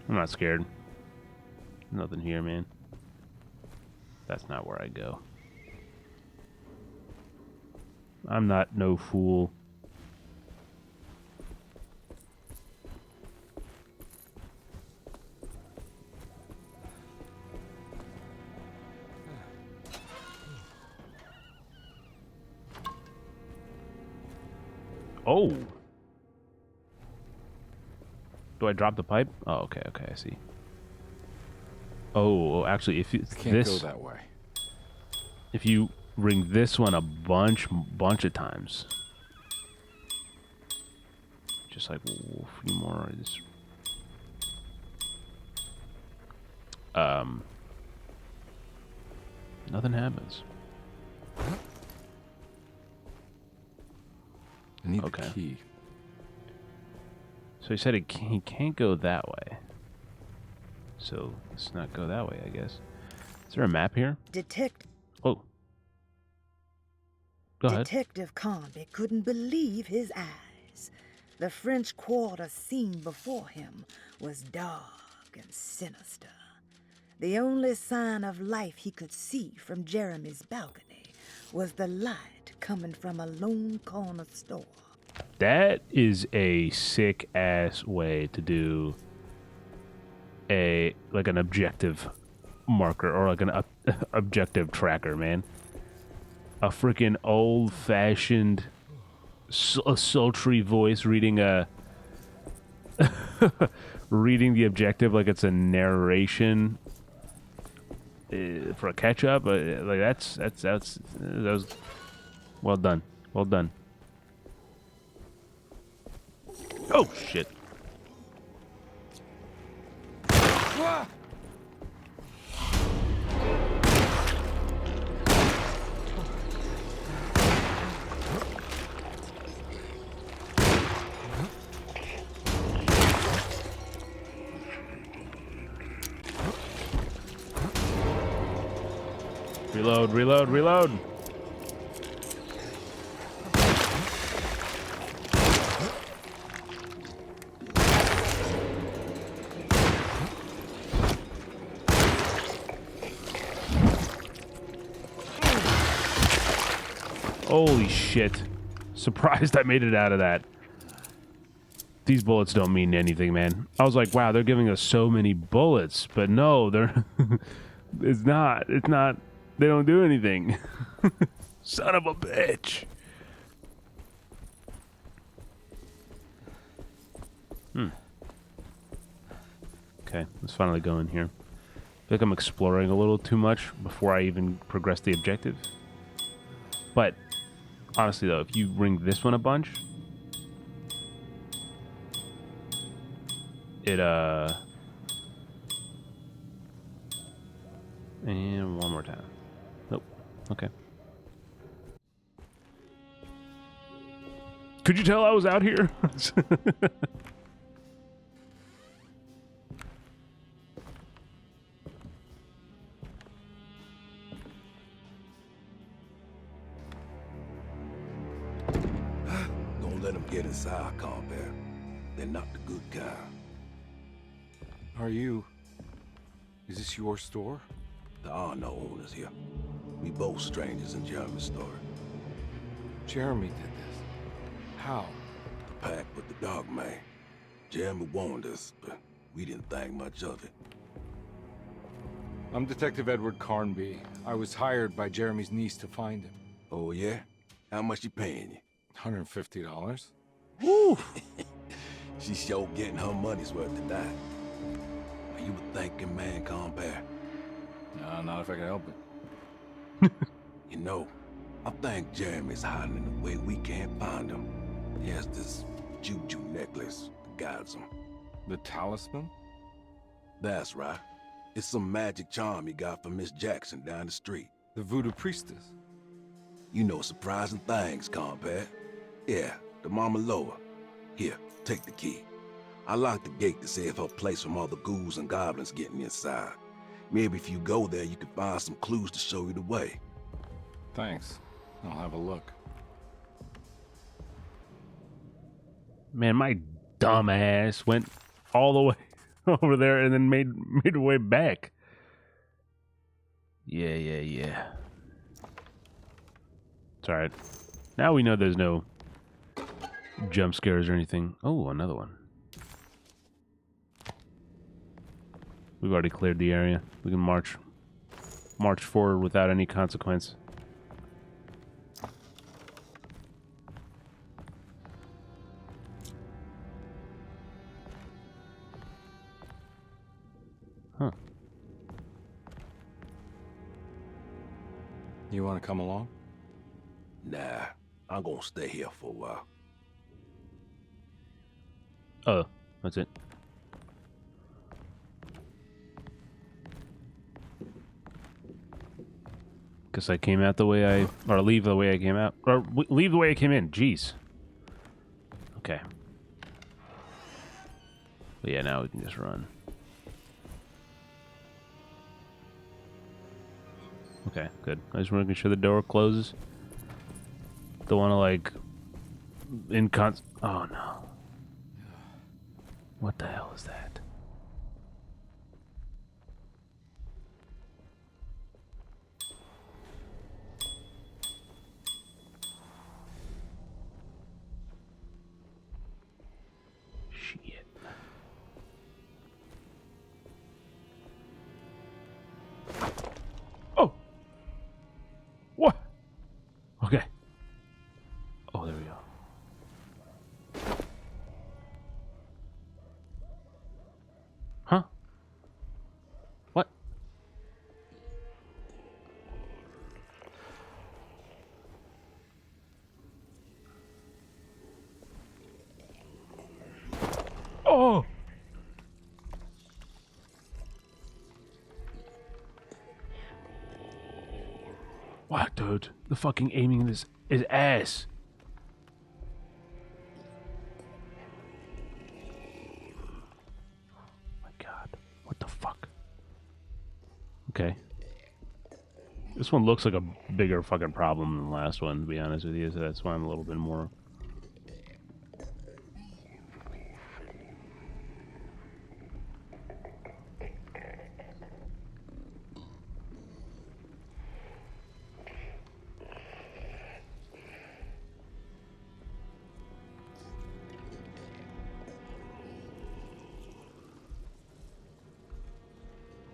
I'm not scared. Nothing here, man. That's not where I go. I'm not no fool. Oh. Do I drop the pipe? Oh, okay, I see. Oh, actually, if you Can't go that way. If you ring this one a bunch of times, just like a few more. Nothing happens. I need the key. So he said he can't go that way. So let's not go that way, I guess. Is there a map here? Oh. Go ahead. Detective CARNBY couldn't believe his eyes. The French Quarter scene before him was dark and sinister. The only sign of life he could see from Jeremy's balcony was the light coming from a lone corner store. That is a sick ass way to do an objective marker or like an objective tracker, man. A freaking old-fashioned, sultry voice reading reading the objective like it's a narration for a catch-up. Like that was well done. Well done. Oh shit. Reload, reload, reload. Holy shit. Surprised I made it out of that. These bullets don't mean anything, man. I was like, wow, they're giving us so many bullets. But no, they're... It's not. They don't do anything. Son of a bitch. Okay, let's finally go in here. I feel like I'm exploring a little too much before I even progress the objective. But honestly, though, if you ring this one a bunch, it and one more time. Nope. Okay. Could you tell I was out here? Don't let them get inside, CARNBY. They're not the good kind. Are you... Is this your store? There are no owners here. We both strangers in Jeremy's story. Jeremy did this. How? The pack with the dog man. Jeremy warned us, but we didn't think much of it. I'm Detective Edward CARNBY. I was hired by Jeremy's niece to find him. Oh, yeah? How much she paying you? $150. Woo! She's sure getting her money's worth tonight. Are you a thinking man, CARNBY? No, not if I can help it. You know, I think Jeremy's hiding in a way we can't find him. He has this juju necklace that guides him. The talisman? That's right. It's some magic charm he got from Miss Jackson down the street. The voodoo priestess? You know surprising things, CARNBY. Yeah, the Mama Loa. Here, take the key. I locked the gate to save her place from all the ghouls and goblins getting inside. Maybe if you go there, you can find some clues to show you the way. Thanks. I'll have a look. Man, my dumb ass went all the way over there and then made her way back. Yeah. It's alright. Now we know there's no jump scares or anything. Oh, another one. We've already cleared the area. We can march forward without any consequence. Huh. You want to come along? Nah, I'm gonna stay here for a while. Oh, that's it. Guess I came out the way or leave the way I came out, or leave the way I came in. Jeez. Okay. But yeah, now we can just run. Okay, good. I just want to make sure the door closes. Don't want to like oh no. What the hell is that? Shit. Oh. What? Okay. Oh, there we go. Huh? What? Oh! What, dude? The fucking aiming this is ass. My God. What the fuck? Okay. This one looks like a bigger fucking problem than the last one, to be honest with you, so that's why I'm a little bit more...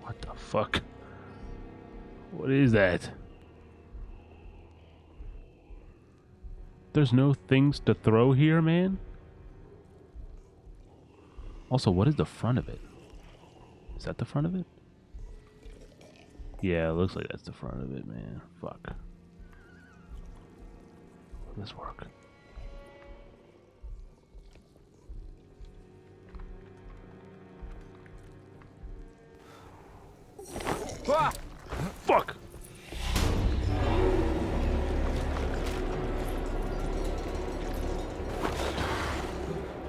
What the fuck? What is that? There's no things to throw here, man? Also, what is the front of it? Is that the front of it? Yeah, it looks like that's the front of it, man. Fuck. Will this work? Ah! Fuck!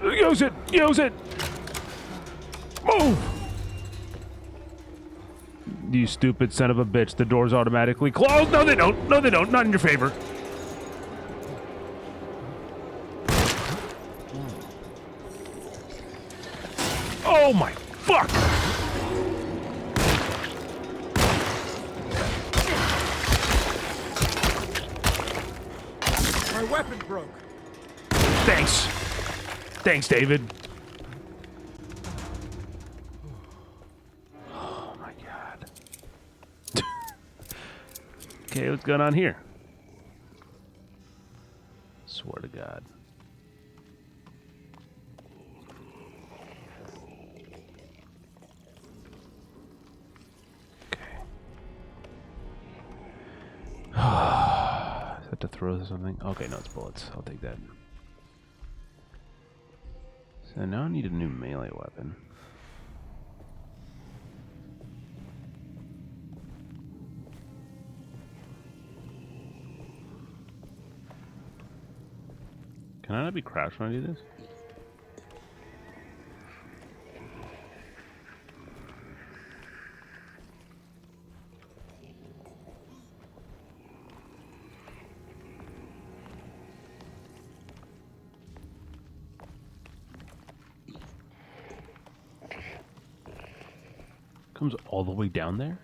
Use it! Use it! Move! You stupid son of a bitch. The doors automatically close. No, they don't. No, they don't. Not in your favor. Oh my fuck! My weapon broke. Thanks. Thanks, David. Oh my god. Okay, what's going on here? Swear to God. Is that to throw something? Okay, no, it's bullets. I'll take that. So now I need a new melee weapon. Can I not be crouched when I do this? Comes all the way down there?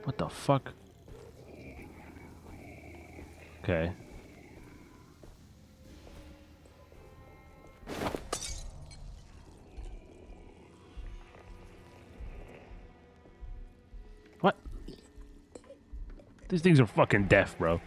What the fuck? Okay. What? These things are fucking deaf, bro.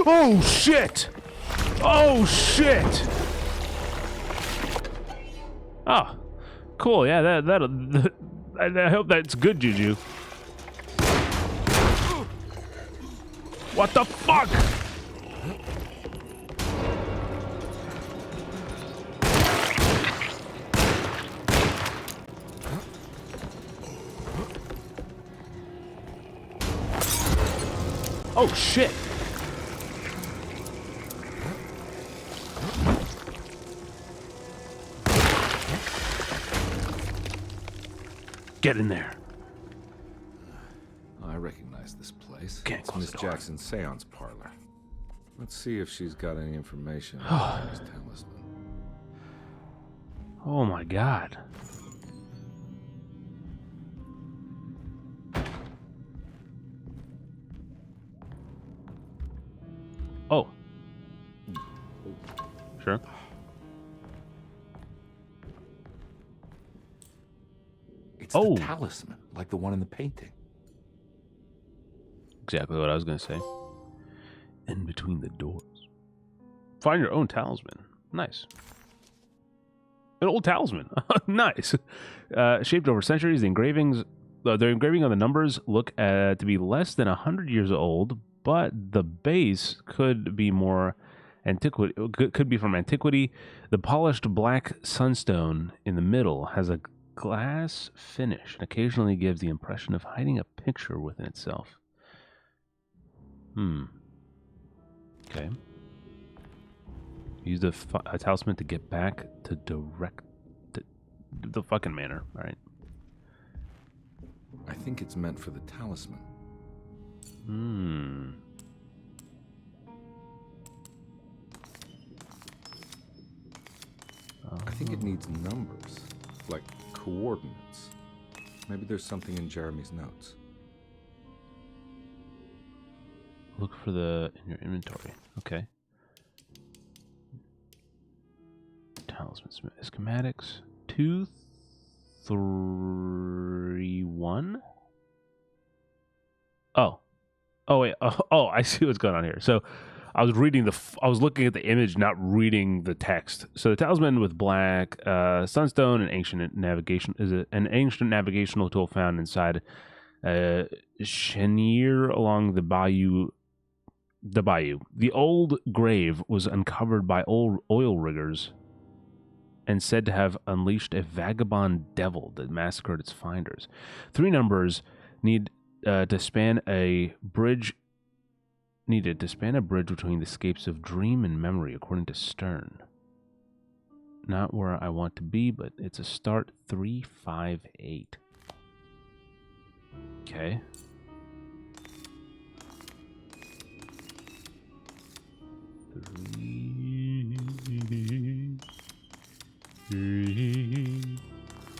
Oh shit! Oh shit! Oh, cool. Yeah, that'll. I hope that's good, Juju. What the fuck? Oh shit! Get in there. I recognize this place. Can't It's close Miss the door. Jackson's seance parlor. Let's see if she's got any information on his talisman. Oh my god. Oh. Sure. It's Oh. the talisman, like the one in the painting. Exactly what I was going to say. In between the doors. Find your own talisman. Nice. An old talisman. Nice. Shaped over centuries, the engraving on the numbers look to be less than 100 years old, but the base could be more antiquity. Could be from antiquity. The polished black sunstone in the middle has a glass finish and occasionally gives the impression of hiding a picture within itself. Okay. Use the talisman to get back to the fucking manor. All right. I think it's meant for the talisman. I think it needs numbers, like coordinates. Maybe there's something in Jeremy's notes. Look for in your inventory. Okay. Talisman schematics 231. Oh wait. Oh, I see what's going on here. So, I was reading I was looking at the image, not reading the text. So the talisman with black sunstone, an ancient navigational tool found inside Chenier along the bayou. The old grave was uncovered by old oil riggers and said to have unleashed a vagabond devil that massacred its finders. 3 numbers needed to span a bridge between the scapes of dream and memory, according to Stern. Not where I want to be, but it's a start. 358. Okay.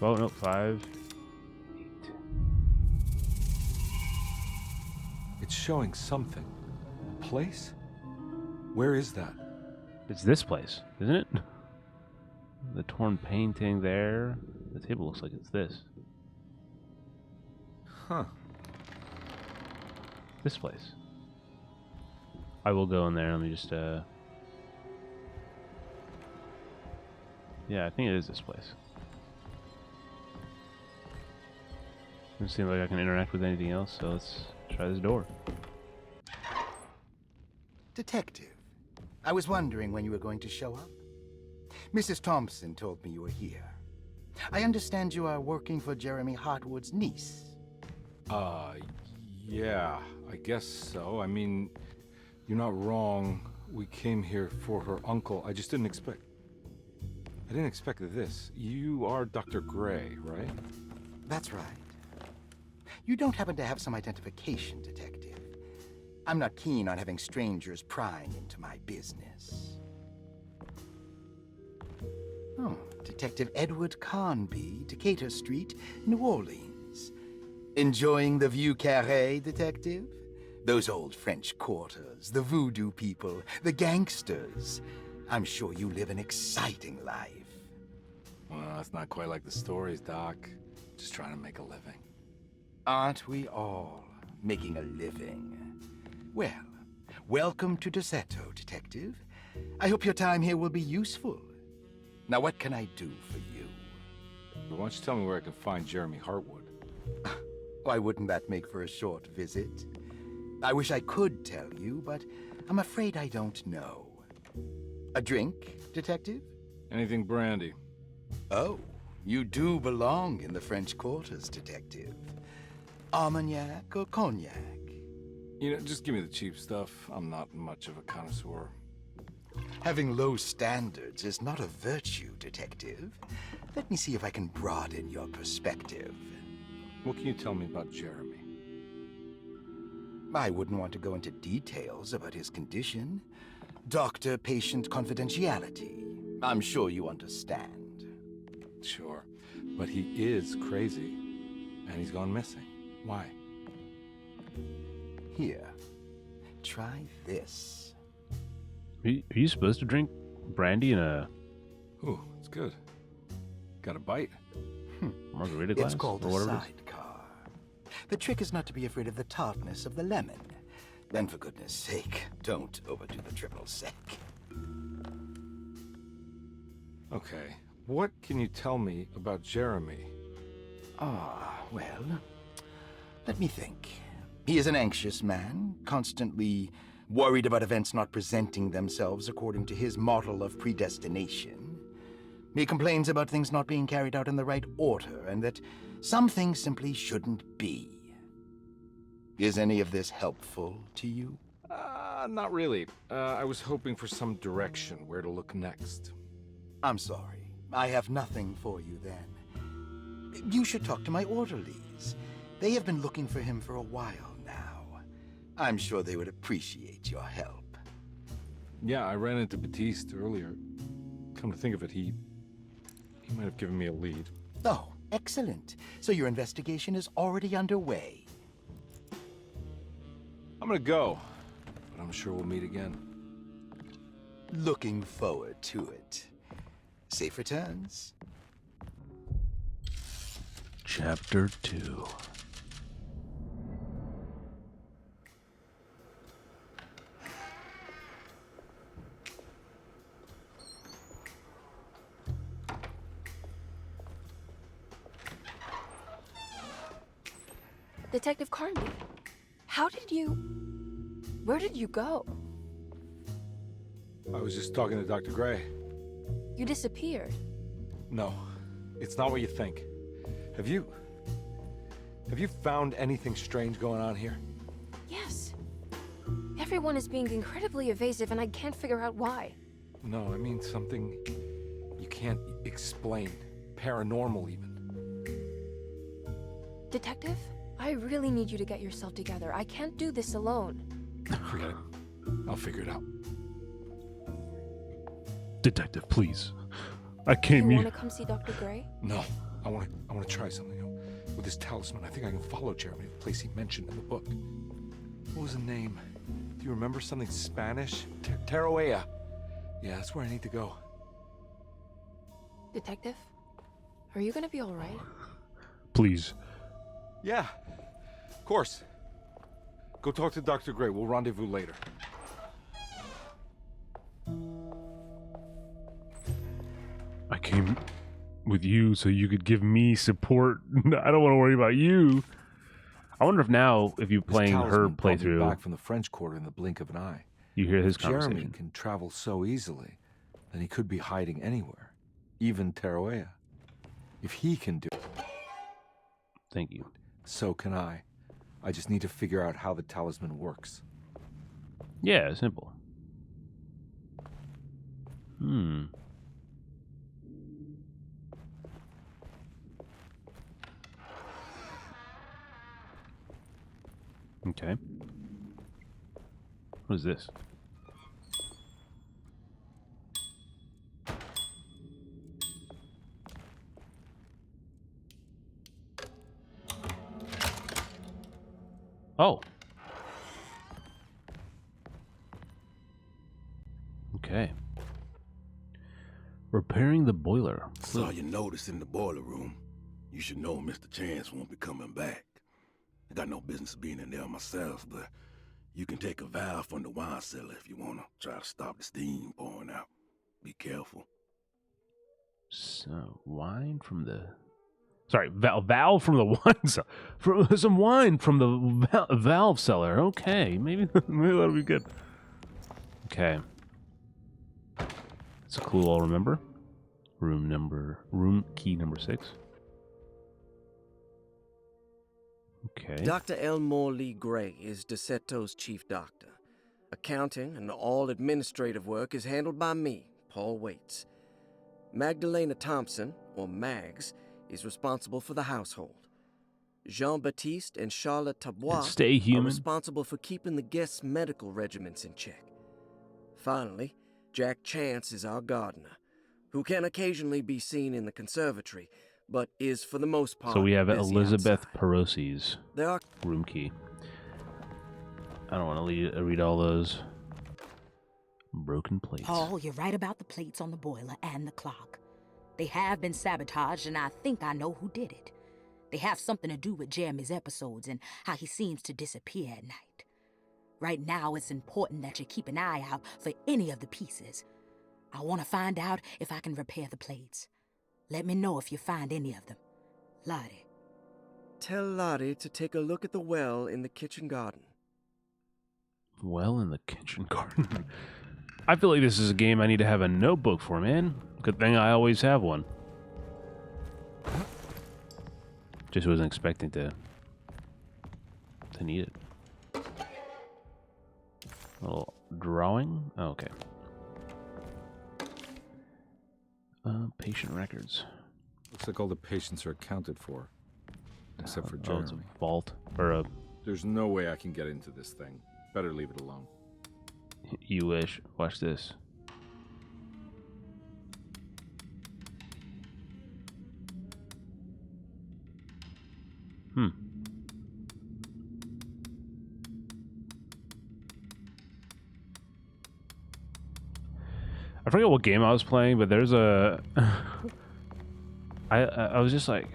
Oh no, 5, 8. It's showing something. A place? Where is that? It's this place, isn't it? The torn painting there. The table looks like it's this. Huh. This place. I will go in there. Let me just yeah, I think it is this place. Doesn't seem like I can interact with anything else, so let's try this door. Detective, I was wondering when you were going to show up. Mrs. Thompson told me you were here. I understand you are working for Jeremy Hartwood's niece. Yeah, I guess so. I mean, you're not wrong. We came here for her uncle. I just didn't expect... I didn't expect this. You are Dr. Gray, right? That's right. You don't happen to have some identification, Detective. I'm not keen on having strangers prying into my business. Oh, Detective Edward CARNBY, Decatur Street, New Orleans. Enjoying the Vieux Carré, Detective? Those old French quarters, the voodoo people, the gangsters. I'm sure you live an exciting life. Well, it's not quite like the stories, Doc. Just trying to make a living. Aren't we all making a living? Well, welcome to Deseto, Detective. I hope your time here will be useful. Now, what can I do for you? Why don't you tell me where I can find Jeremy Hartwood? Why wouldn't that make for a short visit? I wish I could tell you, but I'm afraid I don't know. A drink, Detective? Anything brandy. Oh, you do belong in the French quarters, Detective. Armagnac or cognac? You know, just give me the cheap stuff. I'm not much of a connoisseur. Having low standards is not a virtue, Detective. Let me see if I can broaden your perspective. What can you tell me about Jeremy? I wouldn't want to go into details about his condition. Doctor-patient confidentiality. I'm sure you understand. Sure, but he is crazy, and he's gone missing. Why? Here, try this. Are you supposed to drink brandy in a... Ooh, it's good. Got a bite? Margarita glass? It's called or a whatever it is? sidecar. The trick is not to be afraid of the tartness of the lemon. Then, for goodness sake, don't overdo the triple sec. Okay, what can you tell me about Jeremy? Well, let me think. He is an anxious man, constantly worried about events not presenting themselves according to his model of predestination. He complains about things not being carried out in the right order, and that some things simply shouldn't be. Is any of this helpful to you? Not really. I was hoping for some direction where to look next. I'm sorry. I have nothing for you then. You should talk to my orderlies. They have been looking for him for a while now. I'm sure they would appreciate your help. Yeah, I ran into Batiste earlier. Come to think of it, he might have given me a lead. Oh, excellent. So your investigation is already underway. I'm gonna go, but I'm sure we'll meet again. Looking forward to it. Safe returns. Chapter 2. Detective CARNBY, how did you... Where did you go? I was just talking to Dr. Gray. You disappeared. No, it's not what you think. Have you found anything strange going on here? Yes. Everyone is being incredibly evasive and I can't figure out why. No, I mean something you can't explain. Paranormal, even. Detective, I really need you to get yourself together. I can't do this alone. Forget it. I'll figure it out. Detective, please. I came You here. want to come see Dr. Gray? No, I want to try something. With this talisman, I think I can follow Jeremy to the place he mentioned in the book. What was the name? Do you remember something Spanish? Tarawea. Yeah, that's where I need to go. Detective, are you gonna be all right? Please. Yeah, of course. Go talk to Dr. Gray. We'll rendezvous later. I came with you so you could give me support. I don't want to worry about you. I wonder if now, if you're playing her playthrough, back from the French Quarter in the blink of an eye. You hear his Jeremy conversation. can travel so easily, then he could be hiding anywhere, even Tarawea. If he can do it, thank you. So can I. I just need to figure out how the talisman works. Yeah, simple. Okay. What is this? Oh. Okay. Repairing the boiler. Saw your notice in the boiler room. You should know Mr. Chance won't be coming back. I got no business being in there myself, but you can take a valve from the wine cellar if you want to try to stop the steam pouring out. Be careful. So, wine from the... Sorry, valve from the wine cellar. Some wine from the valve cellar. Okay, maybe that'll be good. Okay. It's a clue I'll remember. Room key number 6. Okay. Dr. Elmore Lee Gray is DeSeto's chief doctor. Accounting and all administrative work is handled by me, Paul Waits. Magdalena Thompson, or Mags, is responsible for the household. Jean-Baptiste and Charlotte Tabois Stay human. are responsible for keeping the guests' medical regimens in check. Finally, Jack Chance is our gardener, who can occasionally be seen in the conservatory, but is for the most part So we have busy Elizabeth outside. Perosi's There are room key. I don't want to read all those. Broken plates. Paul, you're right about the plates on the boiler and the clock. They have been sabotaged, and I think I know who did it. They have something to do with Jeremy's episodes and how he seems to disappear at night. Right now, it's important that you keep an eye out for any of the pieces. I want to find out if I can repair the plates. Let me know if you find any of them. Lottie. Tell Lottie to take a look at the well in the kitchen garden. Well, in the kitchen garden. I feel like this is a game I need to have a notebook for, man. Good thing I always have one. Just wasn't expecting to need it. A little drawing. Oh, okay. Patient records. Looks like all the patients are accounted for, except for Oh, it's Jeremy. a vault or a. There's no way I can get into this thing. Better leave it alone. You wish. Watch this. I forget what game I was playing, but there's a. I was just like,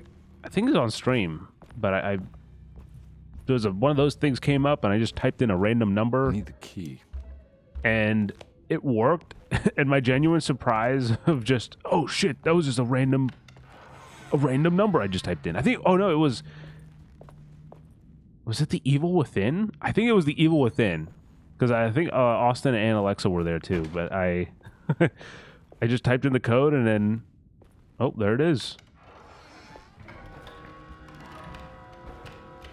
I think it's on stream, but I there's one of those things came up, and I just typed in a random number. I need the key. And it worked. And my genuine surprise of just, oh shit, that was just a random number I just typed in. I think, oh no, it was Was it the Evil Within? I think it was the Evil Within. Because I think Austin and Alexa were there too. But I I just typed in the code and then... Oh, there it is.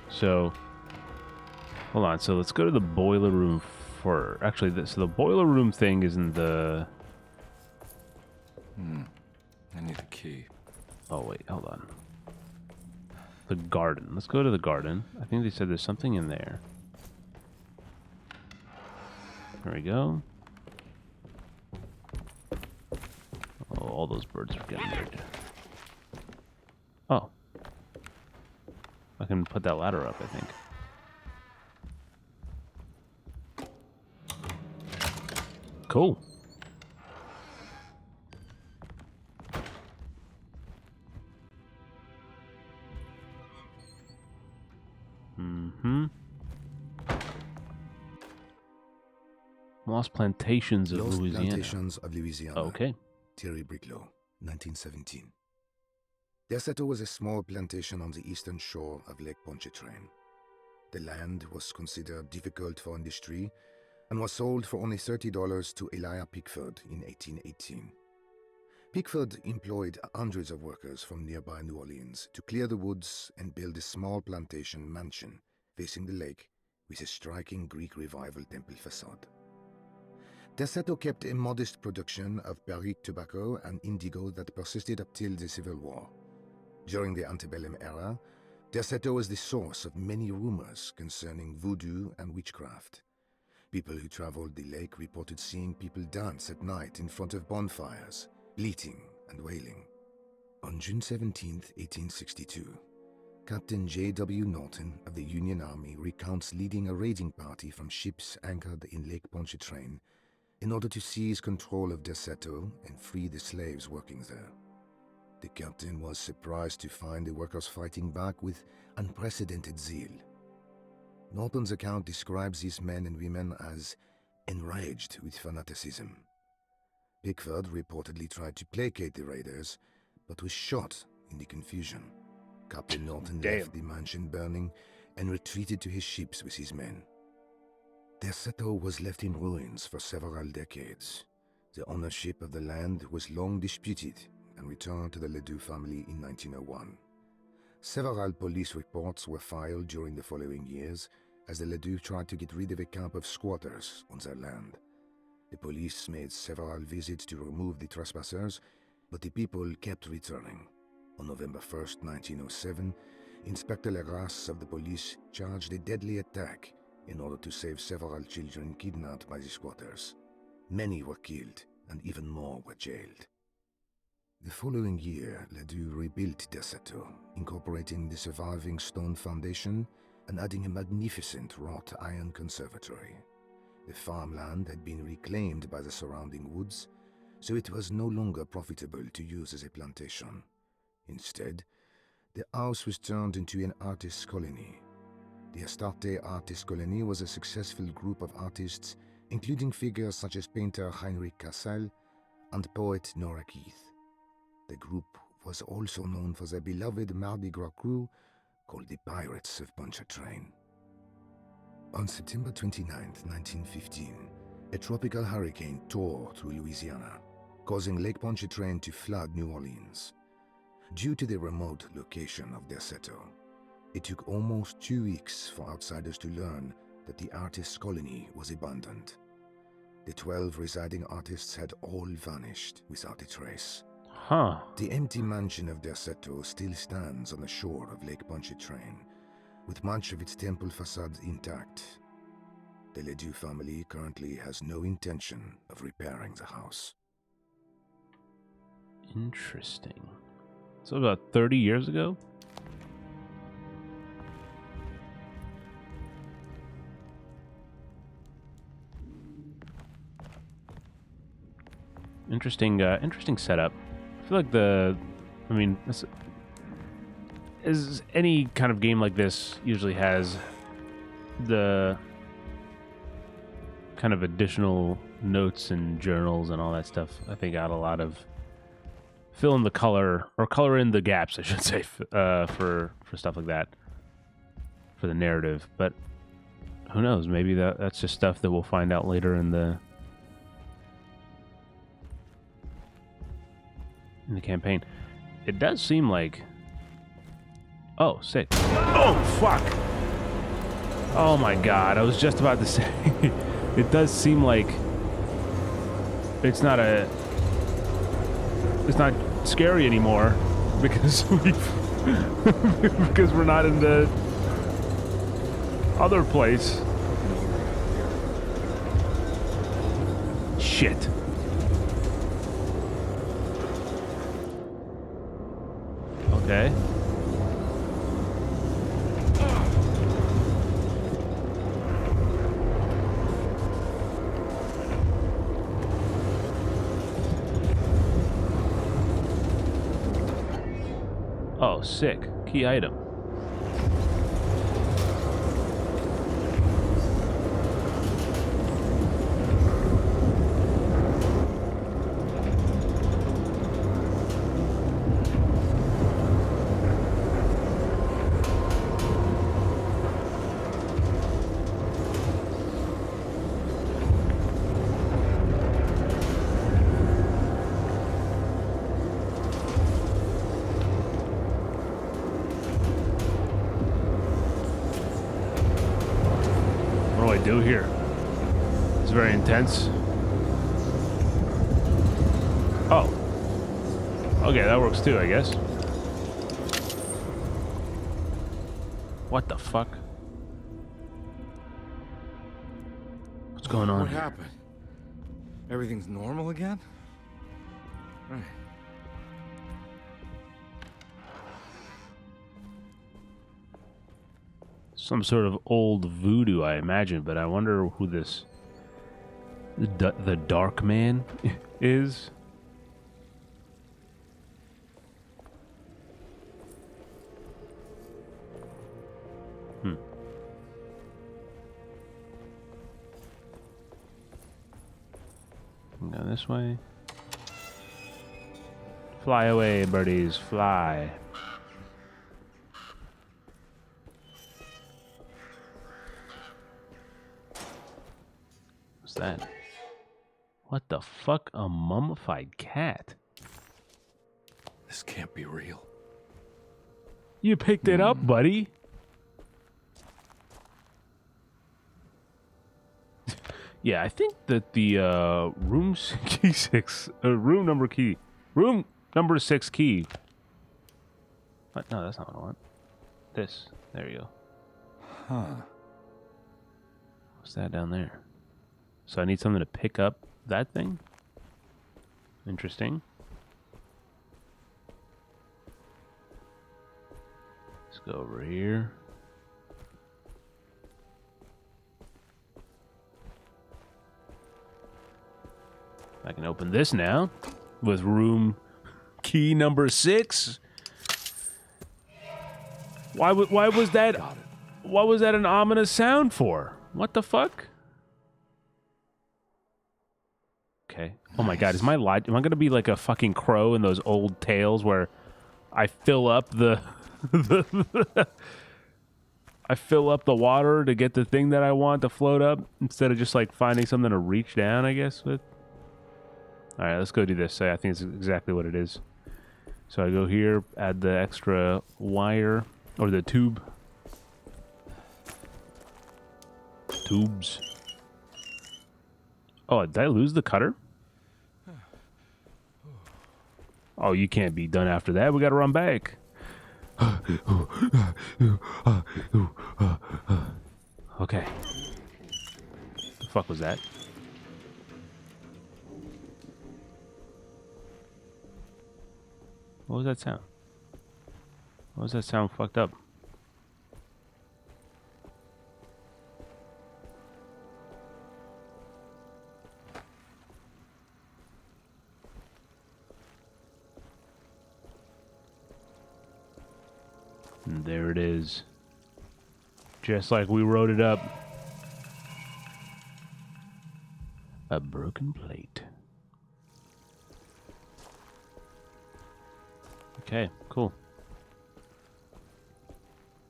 So... Hold on. So let's go to the boiler room for... Actually, so the boiler room thing is in the... I need the key. Oh, wait. Hold on. The garden. Let's go to the garden. I think they said there's something in there. There we go. Oh, all those birds are getting weird. Oh. I can put that ladder up, I think. Cool. Lost Plantations of Lost Louisiana. Plantations of Louisiana. Okay. Thierry Briclot, 1917. Deseto was a small plantation on the eastern shore of Lake Pontchartrain. The land was considered difficult for industry and was sold for only $30 to Elijah Pickford in 1818. Pickford employed hundreds of workers from nearby New Orleans to clear the woods and build a small plantation mansion facing the lake with a striking Greek Revival temple facade. Deseto kept a modest production of barrique tobacco and indigo that persisted up till the Civil War. During the antebellum era, Deseto was the source of many rumors concerning voodoo and witchcraft. People who traveled the lake reported seeing people dance at night in front of bonfires, bleating and wailing. On June 17, 1862, Captain J.W. Norton of the Union Army recounts leading a raiding party from ships anchored in Lake Pontchartrain in order to seize control of Deseto and free the slaves working there. The captain was surprised to find the workers fighting back with unprecedented zeal. Norton's account describes these men and women as enraged with fanaticism. Pickford reportedly tried to placate the raiders, but was shot in the confusion. Captain Norton left the mansion burning and retreated to his ships with his men. Deseto was left in ruins for several decades. The ownership of the land was long disputed and returned to the Ledoux family in 1901. Several police reports were filed during the following years as the Ledoux tried to get rid of a camp of squatters on their land. The police made several visits to remove the trespassers, but the people kept returning. On November 1st, 1907, Inspector Legras of the police charged a deadly attack in order to save several children kidnapped by the squatters. Many were killed, and even more were jailed. The following year, Ledoux rebuilt Deseto, incorporating the surviving stone foundation and adding a magnificent wrought iron conservatory. The farmland had been reclaimed by the surrounding woods, so it was no longer profitable to use as a plantation. Instead, the house was turned into an artist's colony. The Astarte Artist Colony was a successful group of artists, including figures such as painter Heinrich Cassel and poet Nora Keith. The group was also known for their beloved Mardi Gras crew called the Pirates of Pontchartrain. On September 29, 1915, a tropical hurricane tore through Louisiana, causing Lake Pontchartrain to flood New Orleans. Due to the remote location of Deseto, it took almost 2 weeks for outsiders to learn that the artist's colony was abandoned. The 12 residing artists had all vanished without a trace. The empty mansion of Deseto still stands on the shore of Lake Pontchartrain, with much of its temple facade intact. The Ledoux family currently has no intention of repairing the house. Interesting. So about 30 years ago? Interesting setup. I feel like as any kind of game like this usually has the kind of additional notes and journals and all that stuff. I think got a lot of fill in the color or color in the gaps, I should say, for stuff like that. For for the narrative, but who knows? Maybe that's just stuff that we'll find out later in the campaign. It does seem like... Oh, sick. Oh, fuck! Oh my god, I was just about to say... It does seem like... It's not scary anymore, because because we're not in the other place. Shit. Okay. Oh, sick. Key item. What do I do here? It's very intense. Oh. Okay, that works too, I guess. What the fuck? What's going on What here? happened? Everything's normal again? Right. Some sort of old voodoo, I imagine, but I wonder who this... The Dark Man is? Go this way. Fly away, birdies, fly. What's that? What the fuck? A mummified cat? This can't be real. You picked it up, buddy. Yeah, I think that the room number 6 key. What? No, that's not what I want. This. There you go. Huh. What's that down there? So I need something to pick up that thing? Interesting. Let's go over here. I can open this now with room key number 6. Why was that? What was that an ominous sound for? What the fuck? Okay. Oh my god, is my light? Am I gonna be like a fucking crow in those old tales where I fill up the I fill up the water to get the thing that I want to float up instead of just like finding something to reach down, I guess, with? Alright, let's go do this. I think it's exactly what it is. So I go here, add the extra wire, or the tube. Tubes. Oh, did I lose the cutter? Oh, you can't be done after that. We gotta run back. Okay. The fuck was that? What was that sound? What was that sound fucked up? And there it is. Just like we wrote it up. A broken plate. Okay, cool.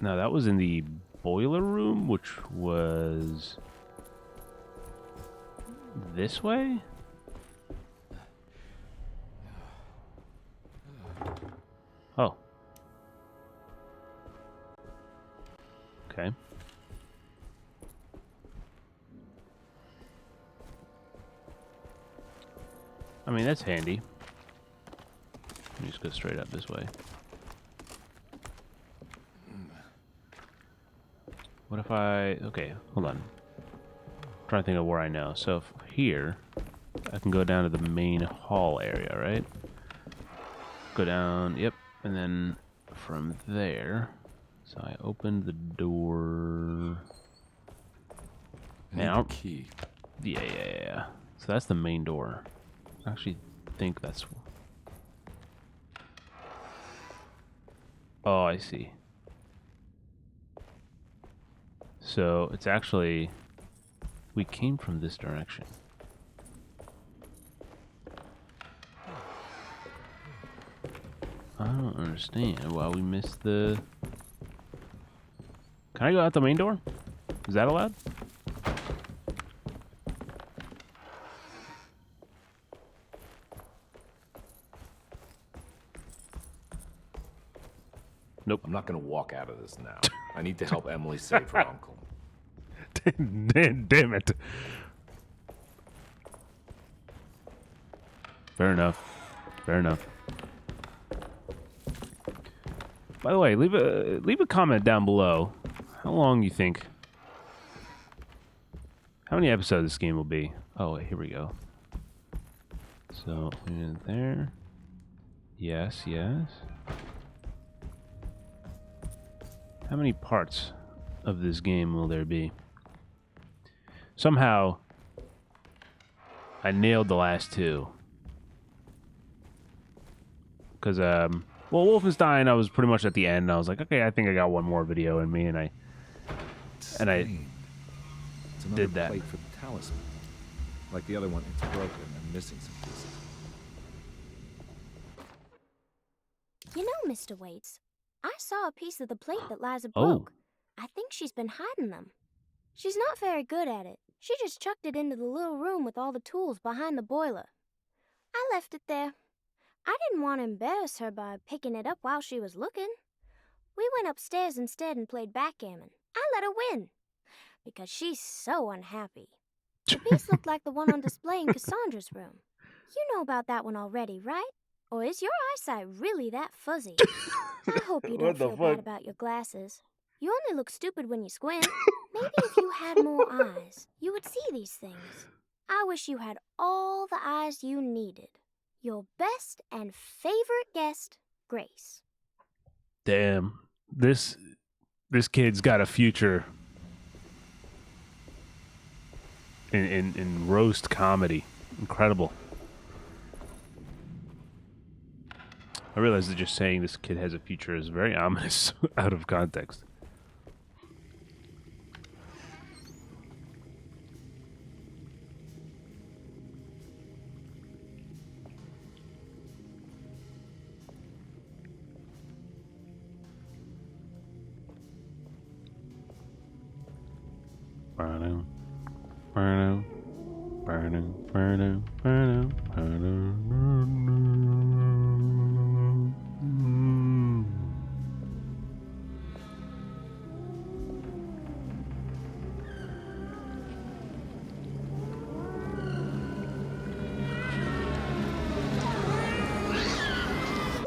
Now that was in the boiler room, which was this way? Oh. Okay. I mean, that's handy. Let me just go straight up this way. What if I... Okay, hold on. I'm trying to think of where I know. So if here, I can go down to the main hall area, right? Go down, yep. And then from there... So I opened the door... Now, key. Yeah. So that's the main door. I actually think that's... Oh, I see. So it's actually... We came from this direction. I don't understand why we missed the... Can I go out the main door? Is that allowed? Nope. I'm not going to walk out of this now. I need to help Emily save her uncle. Damn it. Fair enough. By the way, leave a comment down below. How long you think? How many episodes this game will be? Oh, wait, here we go. So, in there. Yes. How many parts of this game will there be? Somehow, I nailed the last two. Because, well, Wolfenstein, I was pretty much at the end. I was like, okay, I think I got one more video in me, and I did that. Plate for the talisman. Like the other one, it's broken and missing some pieces. You know, Mr. Waits, I saw a piece of the plate that Liza broke. I think she's been hiding them. She's not very good at it. She just chucked it into the little room with all the tools behind the boiler. I left it there. I didn't want to embarrass her by picking it up while she was looking. We went upstairs instead and played backgammon. I let her win, because she's so unhappy. The piece looked like the one on display in Cassandra's room. You know about that one already, right? Or is your eyesight really that fuzzy? I hope you don't feel bad about your glasses. You only look stupid when you squint. Maybe if you had more eyes, you would see these things. I wish you had all the eyes you needed. Your best and favorite guest, Grace. Damn. This kid's got a future in roast comedy. Incredible. I realize that just saying this kid has a future is very ominous out of context.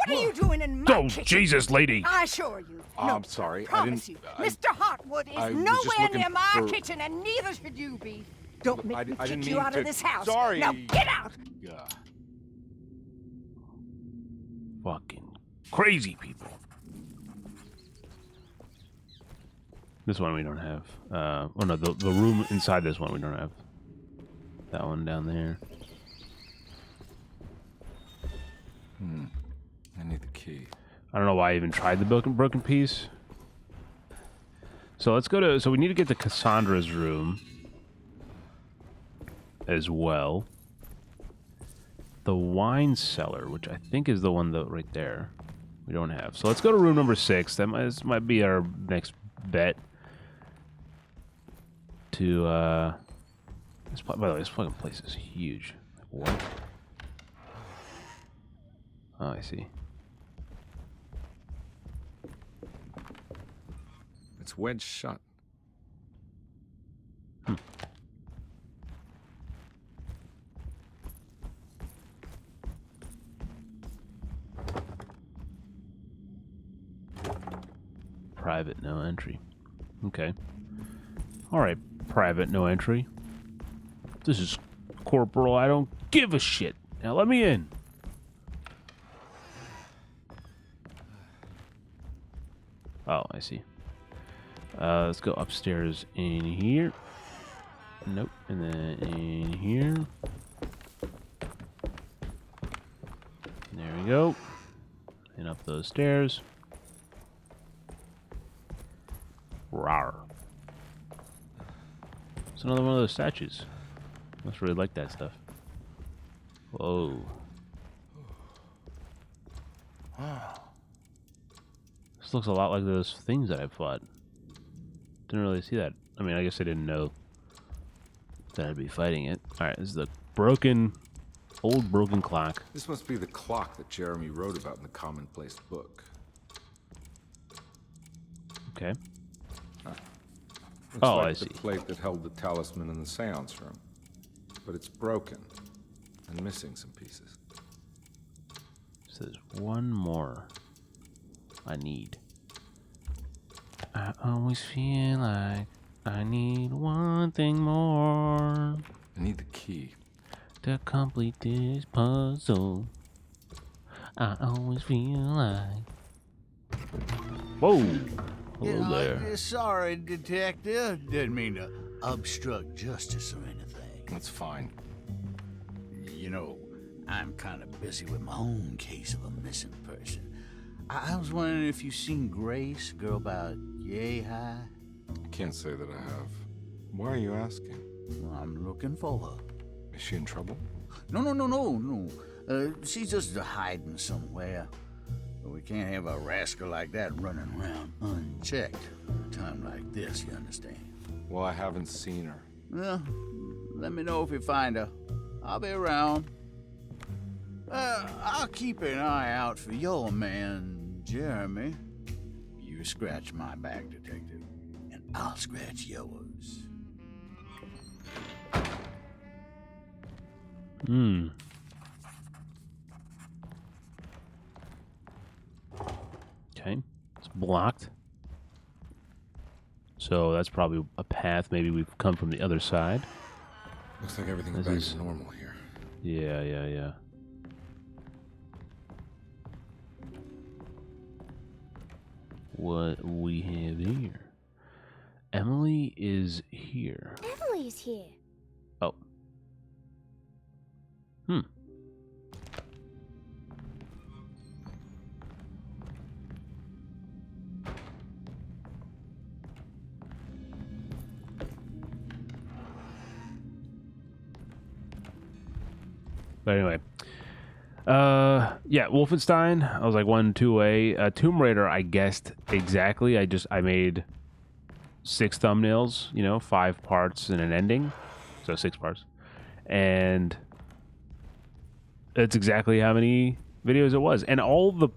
What are you doing in my kitchen? Jesus, lady! I assure you. I'm sorry. I Promise didn't. you, Mr. Hotwood I is was just nowhere looking near my for- kitchen, and neither should you be. Don't make me I kick didn't you mean out to. of this house. Sorry. Now get out. Fucking crazy people. This one we don't have. Oh no, the room inside this one we don't have. That one down there. I need the key. I don't know why I even tried the broken piece. So let's go to... So we need to get to Cassandra's room as well. The wine cellar, which I think is the one right there, we don't have. So let's go to room number 6. That might be our next bet. to, by the way, this fucking place is huge. What? Oh, I see. It's wedged shut. Private, no entry. Okay. Alright, private, no entry. This is Corporal, I don't give a shit. Now let me in. Oh, I see. Let's go upstairs in here. Nope. And then in here. There we go. And up those stairs. Rawr. It's another one of those statues. Must really like that stuff. Whoa. This looks a lot like those things that I fought. Didn't really see that. I mean, I guess I didn't know that I'd be fighting it. Alright, this is the old broken clock. This must be the clock that Jeremy wrote about in the commonplace book. Okay. Looks Oh, like I the see. plate that held the talisman in the seance room. But it's broken and missing some pieces. So there's one more I need. I always feel like I need one thing more. I need the key. To complete this puzzle. I always feel like... Whoa! Hello there. Sorry, Detective. Didn't mean to obstruct justice or anything. That's fine. You know, I'm kind of busy with my own case of a missing person. I was wondering if you've seen Grace, girl about yay high? I can't say that I have. Why are you asking? Well, I'm looking for her. Is she in trouble? No. She's just hiding somewhere. But we can't have a rascal like that running around unchecked. At a time like this, you understand? Well, I haven't seen her. Well, let me know if you find her. I'll be around. I'll keep an eye out for your man, Jeremy. You scratch my back, Detective, and I'll scratch yours. Okay. It's blocked. So that's probably a path. Maybe we've come from the other side. Looks like everything's back to normal here. Yeah. What we have here. Emily is here. Emily's here. Oh. But anyway. Yeah, Wolfenstein, I was like 1-2 away. Tomb Raider, I guessed exactly. I made 6 thumbnails, 5 parts and an ending. So 6 parts. And that's exactly how many videos it was. And all the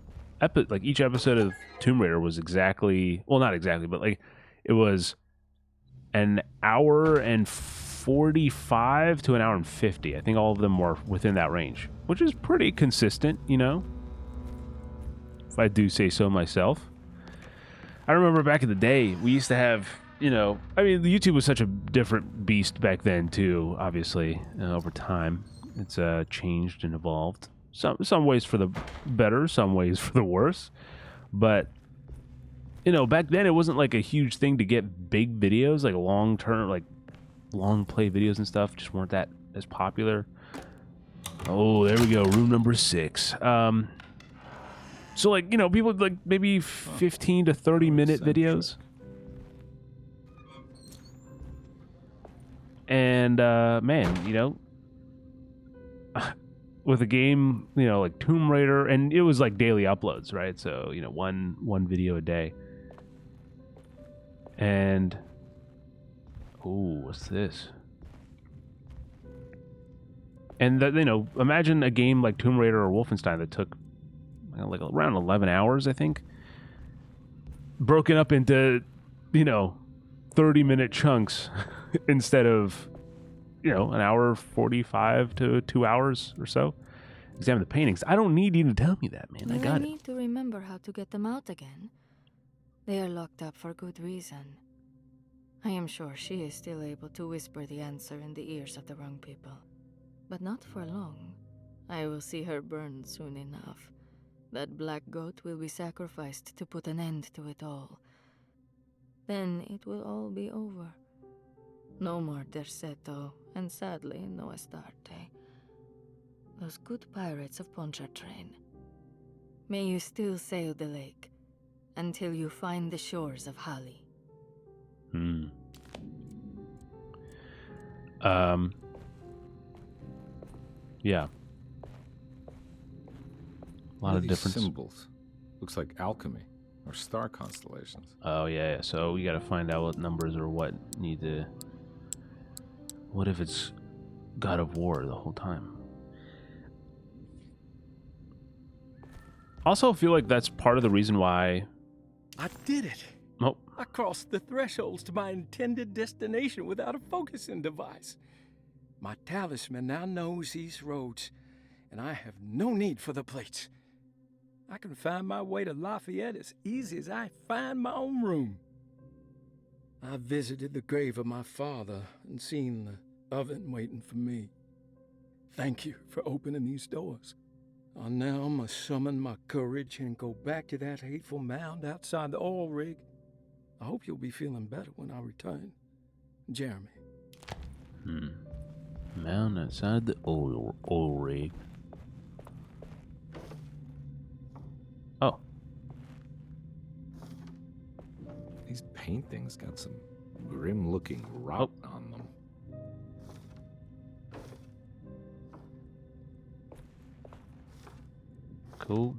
each episode of Tomb Raider was exactly, well, not exactly, but like it was an hour and 45 to an hour and 50. I think all of them were within that range, which is pretty consistent, if I do say so myself. I remember back in the day, we used to have, I mean, YouTube was such a different beast back then too, obviously, over time. It's changed and evolved. Some ways for the better, some ways for the worse. But, back then it wasn't like a huge thing to get big videos, like long-term, like long play videos and stuff just weren't that as popular. Oh, there we go. Room number 6. So like, people like maybe 15 to 30 minute videos. And, man, with a game, like Tomb Raider, and it was like daily uploads, right? So, one video a day. And Ooh, what's this? And that, you know, imagine a game like Tomb Raider or Wolfenstein that took like around 11 hours, I think, broken up into, you know, 30-minute chunks instead of, you know, an hour 45 to 2 hours or so. Examine the paintings. I don't need you to tell me that, man. I Will got it. need to remember how to get them out again. They are locked up for good reason. I am sure she is still able to whisper the answer in the ears of the wrong people. But not for long. I will see her burned soon enough. That black goat will be sacrificed to put an end to it all. Then it will all be over. No more Derceto, and sadly, no Astarte. Those good pirates of Pontchartrain. May you still sail the lake until you find the shores of Hali. Yeah. A lot of different symbols. Looks like alchemy or star constellations. Oh yeah. So we got to find out what numbers or what need to. What if it's God of War the whole time? Also, feel like that's part of the reason why. I did it. Oh. I crossed the thresholds to my intended destination without a focusing device. My talisman now knows these roads, and I have no need for the plates. I can find my way to Lafayette as easy as I find my own room. I visited the grave of my father and seen the oven waiting for me. Thank you for opening these doors. I now must summon my courage and go back to that hateful mound outside the oil rig. I hope you'll be feeling better when I return. Jeremy. Mound outside the oil rig. Oh. These paintings got some grim-looking rot on them. Cool.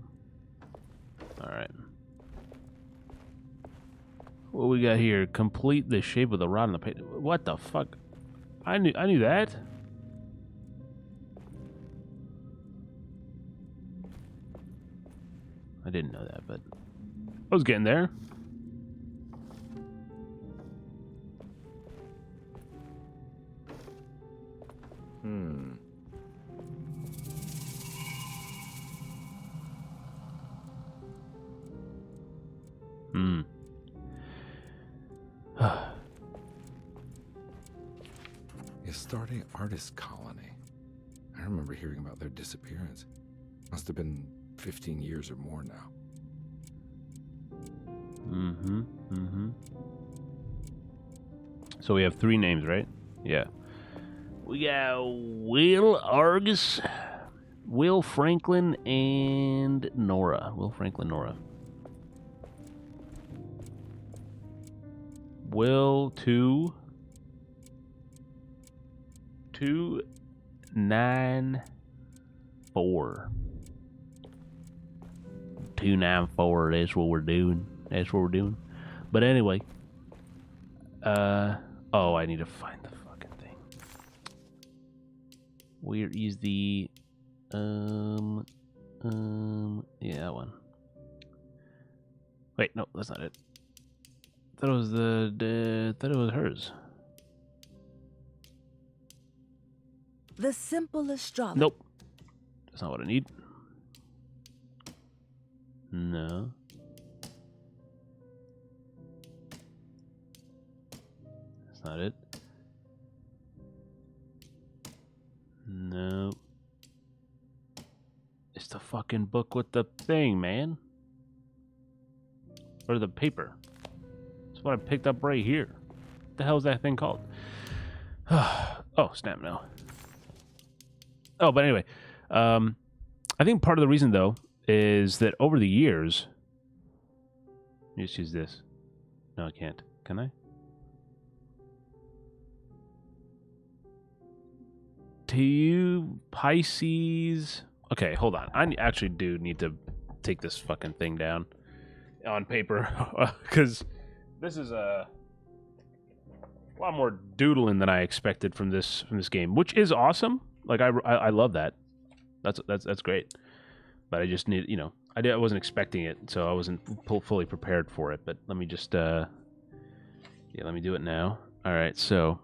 All right. What we got here? Complete the shape of the rod on the paint. What the fuck? I knew that. I didn't know that, but I was getting there. Astarte Artist Colony. I remember hearing about their disappearance. Must have been 15 years or more now. So we have 3 names, right? Yeah. We got Will Argus, Will Franklin, and Nora. Will Franklin, Nora. Will 294. 294. That's what we're doing. That's what we're doing. But anyway, oh, I need to find the fucking thing. Where is the yeah, that one. Wait, no, that's not it. Thought it was thought it was hers. The simple astrology. Nope. That's not what I need. No. That's not it. No. It's the fucking book with the thing, man. Or the paper. That's what I picked up right here. What the hell is that thing called? Oh, snap, no. Oh, but anyway, I think part of the reason, though, is that over the years... Let me just use this. No, I can't. Can I? To you, Pisces... Okay, hold on. I actually do need to take this fucking thing down on paper. Because this is a... A lot more doodling than I expected from this game, which is awesome. Like I love that. That's great. But I just need, you know, I wasn't expecting it, so I wasn't fully prepared for it. But let me just yeah, let me do it now. All right, so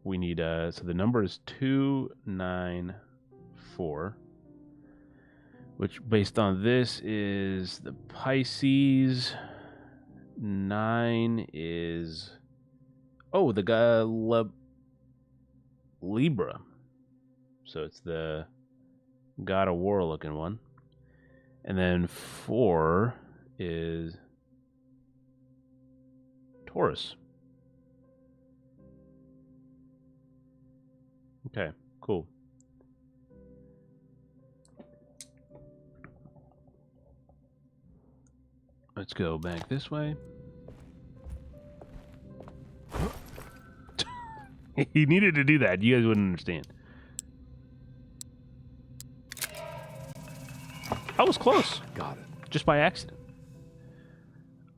we need so the number is 294, which based on this is the Pisces. 9 is the guy Libra. So it's the God of War looking one. And then 4 is Taurus. Okay, cool. Let's go back this way. He needed to do that. You guys wouldn't understand. I was close. Got it. Just by accident.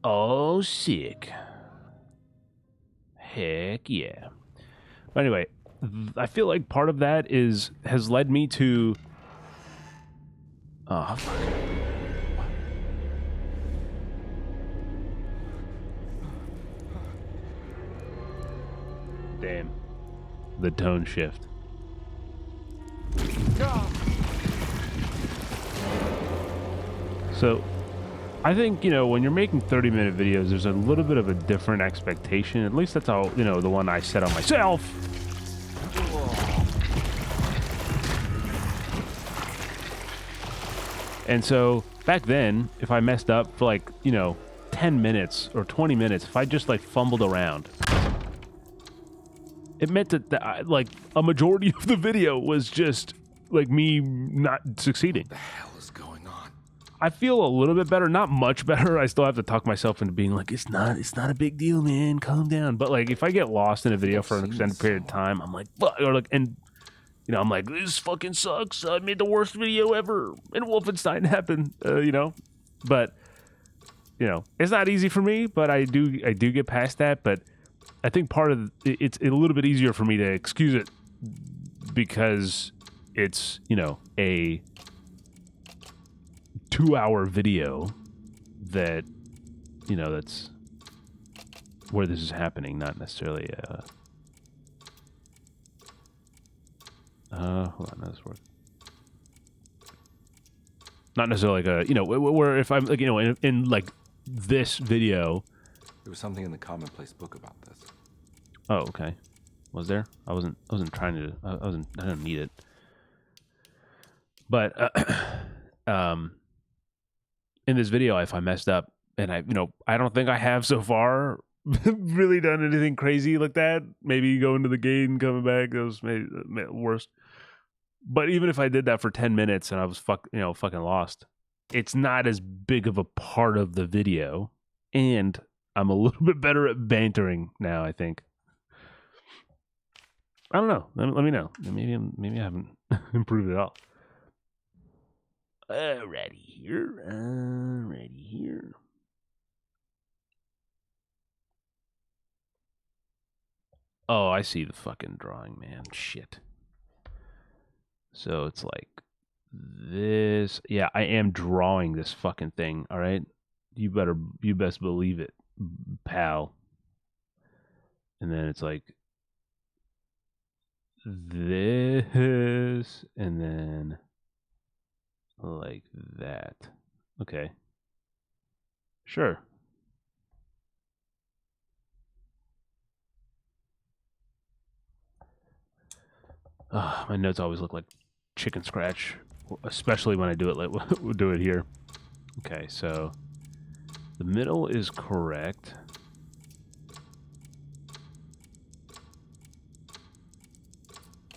Oh, sick. Heck yeah. But anyway, I feel like part of that has led me to... Oh, fuck. Damn. The tone shift. So, I think, you know, when you're making 30-minute videos, there's a little bit of a different expectation. At least that's how, you know, the one I set on myself. And so, back then, if I messed up for like, you know, 10 minutes or 20 minutes, if I just like fumbled around, it meant that like a majority of the video was just like me not succeeding. What the hell is going on? I feel a little bit better, not much better. I still have to talk myself into being like, it's not a big deal, man. Calm down. But like, if I get lost in a video for an extended period of time, I'm like, fuck, or like, and you know, I'm like, this fucking sucks. I made the worst video ever, and Wolfenstein happened. You know, but you know, it's not easy for me. But I do get past that. But I think part of it's a little bit easier for me to excuse it because it's, you know, a 2-hour video that, you know, that's where this is happening, not necessarily hold on, this work. Not necessarily like a, you know, where if I'm like, you know, in like this video. There was something in the commonplace book about this. Oh, okay. Was there? I wasn't trying to. I didn't need it. But in this video, if I messed up, and I don't think I have so far really done anything crazy like that. Maybe going to the gate and coming back, that was maybe worst. But even if I did that for 10 minutes and I was fucking lost, it's not as big of a part of the video, and I'm a little bit better at bantering now, I think. I don't know. Let me know. Maybe I haven't improved at all. Alrighty here. Oh, I see the fucking drawing, man. Shit. So it's like this. Yeah, I am drawing this fucking thing. All right, you best believe it, pal. And then it's like this, and then like that. Okay. Sure. My notes always look like chicken scratch, especially when I do it like we'll do it here. Okay, so the middle is correct.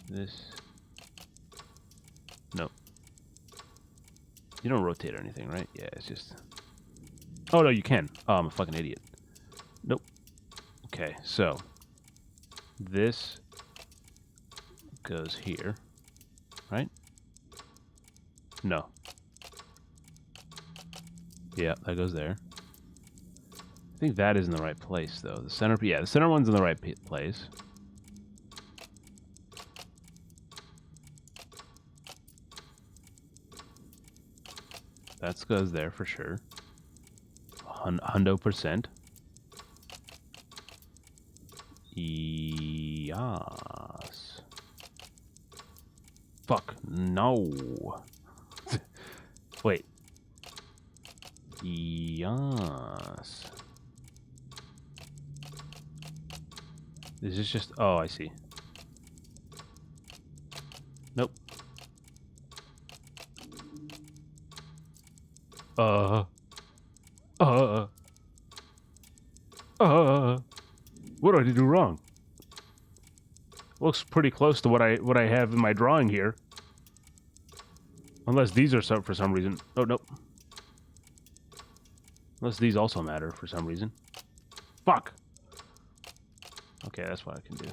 This. No. You don't rotate or anything, right? Yeah, it's just... Oh, no, you can. Oh, I'm a fucking idiot. Nope. Okay, so... This... goes here. Right? No. Yeah, that goes there. think that is in the right place, though. The center, yeah, the center one's in the right place. That goes there for sure. 100%. Yes. Fuck, no. Wait. Yes. Is this just... Oh, I see. Nope. What did I do wrong? Looks pretty close to what I have in my drawing here. Unless these are for some reason. Oh, nope. Unless these also matter for some reason. Fuck! Okay, that's what I can do.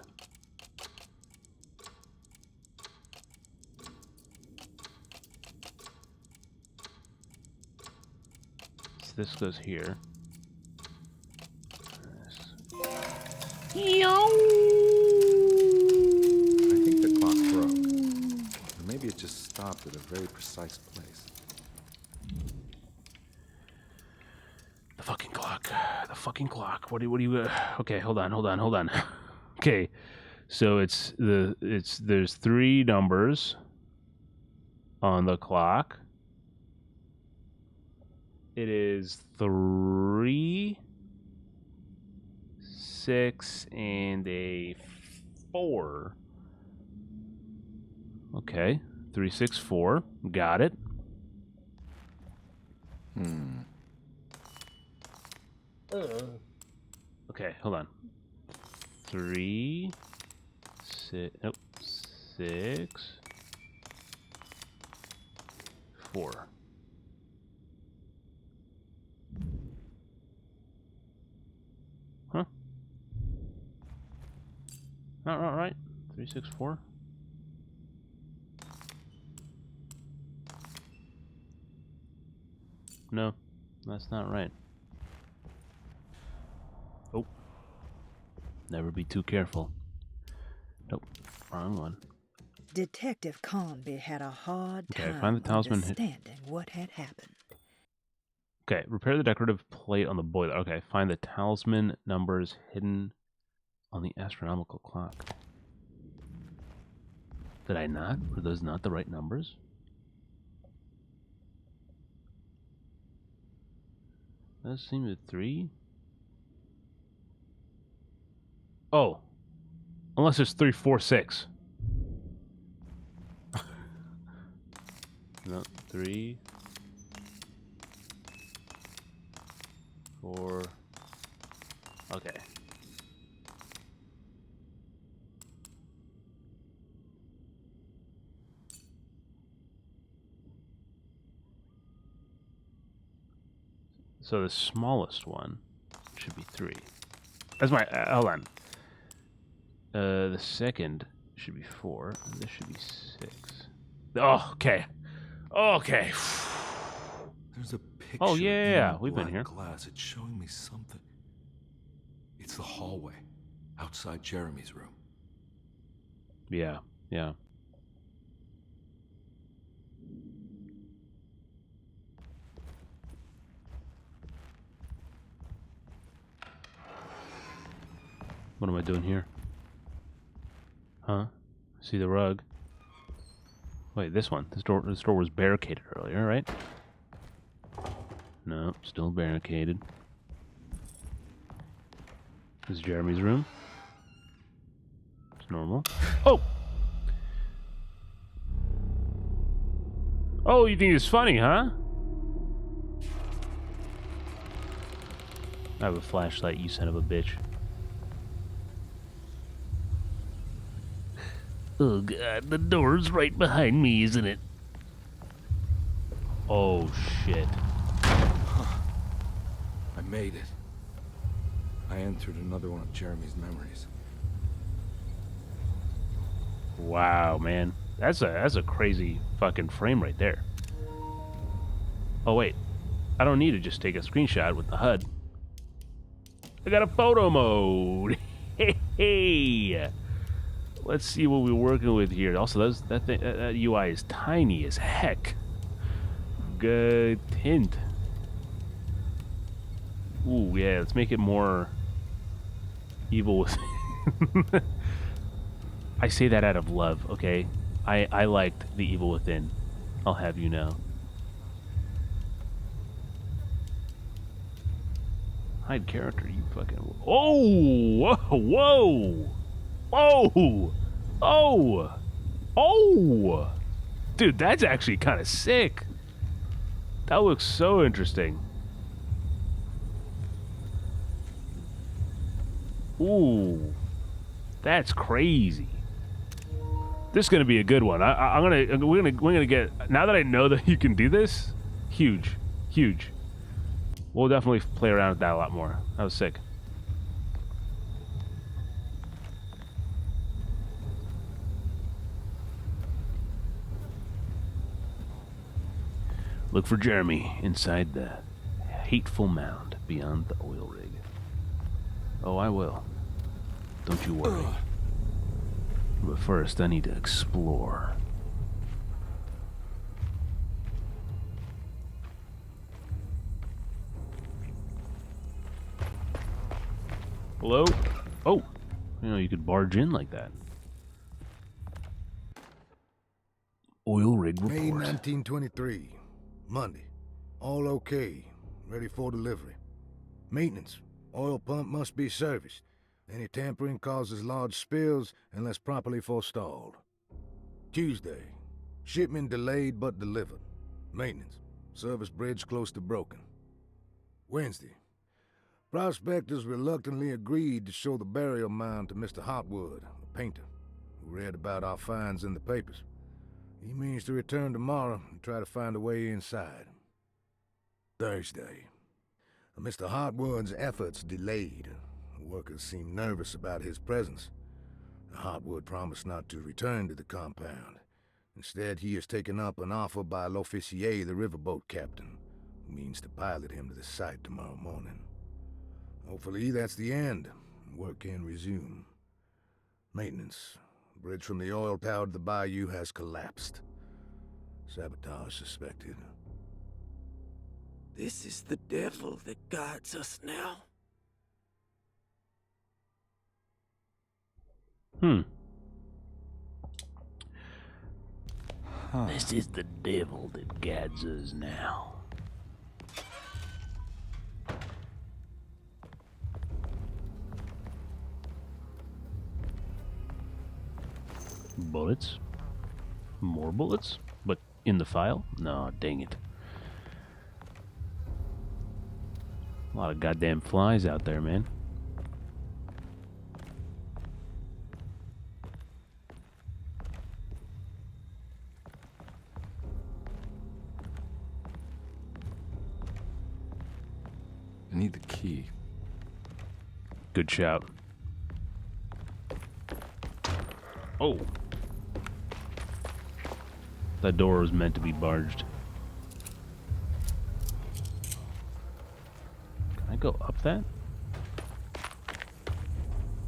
So this goes here. I think the clock broke. Or maybe it just stopped at a very precise place. The fucking clock. The fucking clock. What do you okay, hold on. Okay. So there's 3 numbers on the clock. It is 3, 6, and a 4. Okay. 3, 6, 4. Got it. Okay, hold on. 3, 6, nope, 6, 4. Huh? Not right. 3, 6, 4. No, that's not right. Oh. Never be too careful. Nope, wrong one. Detective CARNBY had a hard Okay, time find the talisman. understanding what had happened. Okay, repair the decorative plate on the boiler. Okay, find the talisman numbers hidden on the astronomical clock. Did I not? Were those not the right numbers? That seemed to 3. Oh. Unless it's 3, 4, 6. No, 3, 4. Okay. So the smallest one should be 3. That's my... hold on. The second should be 4. And this should be 6. Oh, okay. Okay. There's a picture. Oh, yeah. in We've been black here. glass. It's showing me something. It's the hallway outside Jeremy's room. Yeah. Yeah. What am I doing here? Huh? See the rug. Wait, this one. This door was barricaded earlier, right? No, still barricaded. This is Jeremy's room. It's normal. Oh! Oh, you think it's funny, huh? I have a flashlight, you son of a bitch. Oh god, the door's right behind me, isn't it? Oh shit. I made it. I entered another one of Jeremy's memories. Wow, man. That's a crazy fucking frame right there. Oh wait. I don't need to just take a screenshot with the HUD. I got a photo mode. Hey. Let's see what we're working with here. Also, that UI is tiny as heck. Good hint. Ooh, yeah, let's make it more evil with. I say that out of love, okay? I liked the Evil Within. I'll have you know. Hide character, you fucking. Oh! Whoa! Whoa! Oh! Oh! Dude, that's actually kind of sick. That looks so interesting. Ooh. That's crazy. This is gonna be a good one. We're gonna get, now that I know that you can do this, huge. We'll definitely play around with that a lot more. That was sick. Look for Jeremy inside the hateful mound beyond the oil rig. Oh, I will. Don't you worry. But first, I need to explore. Hello? Oh! You know, you could barge in like that. Oil rig report. May 1923. Monday. All okay. Ready for delivery. Maintenance. Oil pump must be serviced. Any tampering causes large spills unless properly forestalled. Tuesday. Shipment delayed but delivered. Maintenance. Service bridge close to broken. Wednesday. Prospectors reluctantly agreed to show the burial mound to Mr. Hotwood, a painter, who read about our finds in the papers. He means to return tomorrow and try to find a way inside. Thursday. Mr. Hotwood's efforts delayed. The workers seemed nervous about his presence. Hotwood promised not to return to the compound. Instead, he has taken up an offer by L'Officier, the riverboat captain, who means to pilot him to the site tomorrow morning. Hopefully, that's the end. Work can resume. Maintenance. Bridge from the oil tower to the bayou has collapsed. Sabotage suspected. This is the devil that guides us now. This is the devil that guides us now. Bullets? More bullets? But in the file? No, dang it. A lot of goddamn flies out there, man. I need the key. Good shout. Oh. That door was meant to be barged. Can I go up that?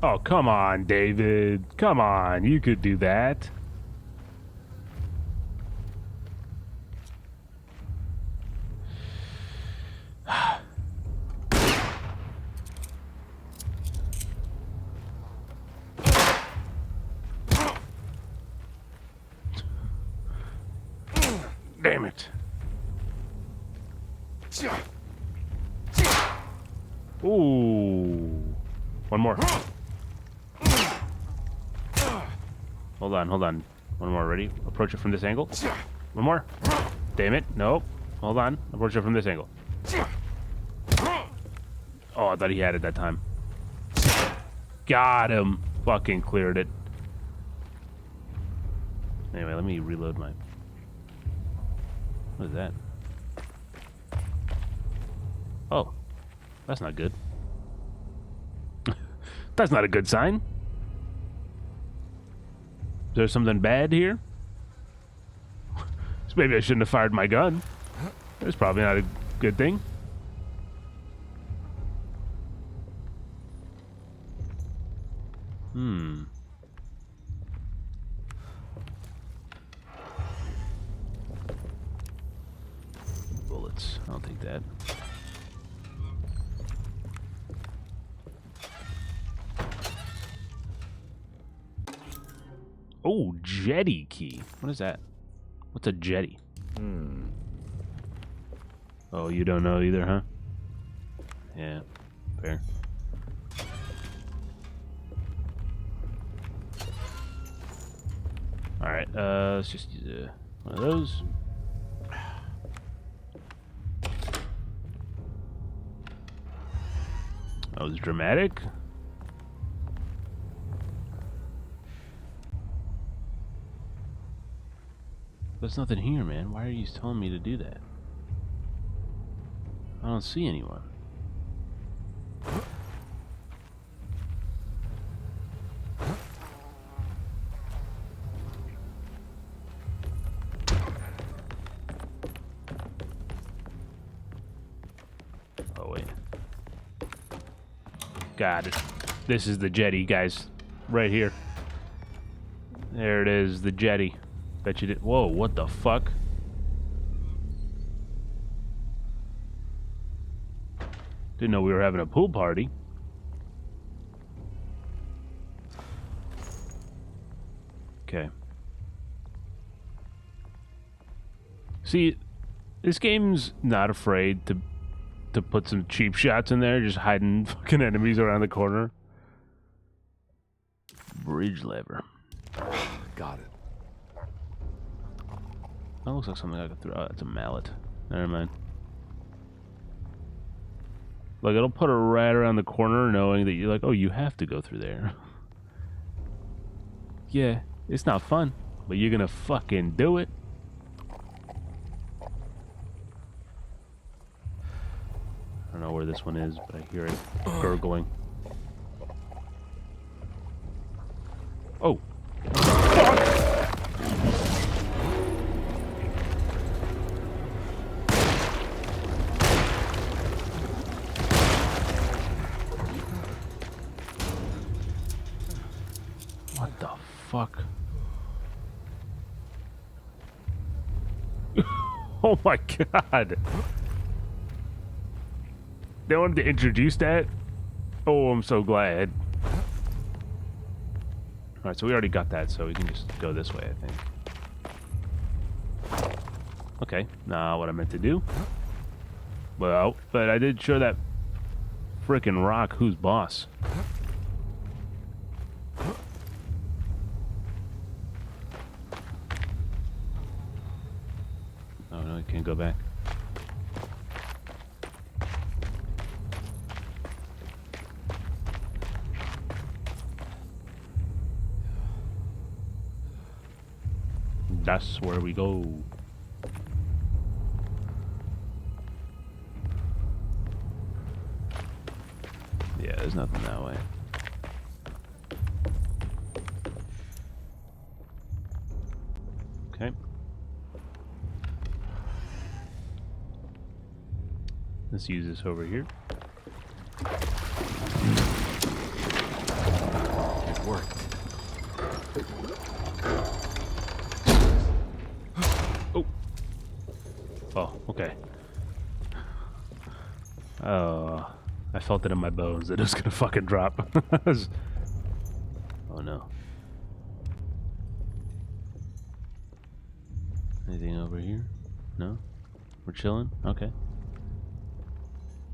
Oh, come on, David. Come on, you could do that. Damn it. Ooh. One more. Hold on. One more. Ready? Approach it from this angle. One more. Damn it. Nope. Hold on. Approach it from this angle. Oh, I thought he had it that time. Got him. Fucking cleared it. Anyway, let me reload my... What is that? Oh. That's not good. That's not a good sign. Is there something bad here? So maybe I shouldn't have fired my gun. That's probably not a good thing. Bullets. I'll take that. Oh, jetty key. What is that? What's a jetty? Oh, you don't know either, huh? Yeah, fair. Alright, let's just use one of those. That was dramatic. There's nothing here, man. Why are you telling me to do that? I don't see anyone. Oh, wait. Got it. This is the jetty, guys. Right here. There it is, the jetty. Bet you did. Whoa, what the fuck? Didn't know we were having a pool party. Okay. See, this game's not afraid to put some cheap shots in there, just hiding fucking enemies around the corner. Bridge lever. Got it. That looks like something I could throw. Oh, that's a mallet. Never mind. Like, it'll put it right around the corner knowing that you're like, oh, you have to go through there. Yeah, it's not fun, but you're gonna fucking do it. I don't know where this one is, but I hear it gurgling. Oh. What the fuck? Oh my god. They wanted to introduce that? Oh, I'm so glad. Alright, so we already got that, so we can just go this way, I think. Okay, not what I meant to do. Well, but I did show that frickin' rock who's boss. Oh no, I can't go back. That's where we go. Yeah, there's nothing that way. Okay. Let's use this over here. It worked. Oh, okay. Oh, I felt it in my bones that it was gonna fucking drop. Oh no. Anything over here? No? We're chilling? Okay.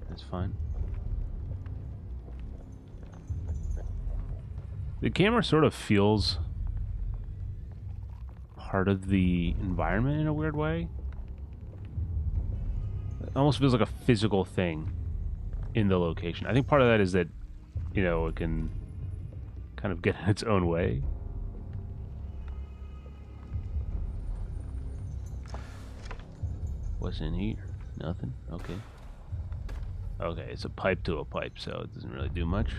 That's fine. The camera sort of feels part of the environment in a weird way. It almost feels like a physical thing in the location. I think part of that is that, you know, it can kind of get in its own way. What's in here? Nothing? Okay. Okay, it's a pipe to a pipe, so it doesn't really do much.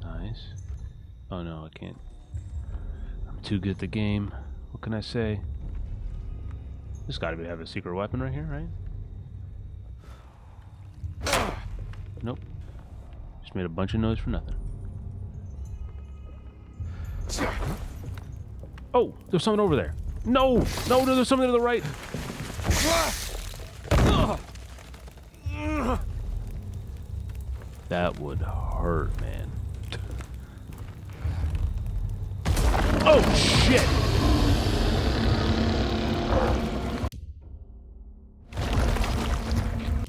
Nice. Oh no, I can't. I'm too good at the game. What can I say? This got to be having a secret weapon right here, right? Nope. Just made a bunch of noise for nothing. Oh, there's something over there. No, no, there's something to the right. That would hurt, man. Oh, shit!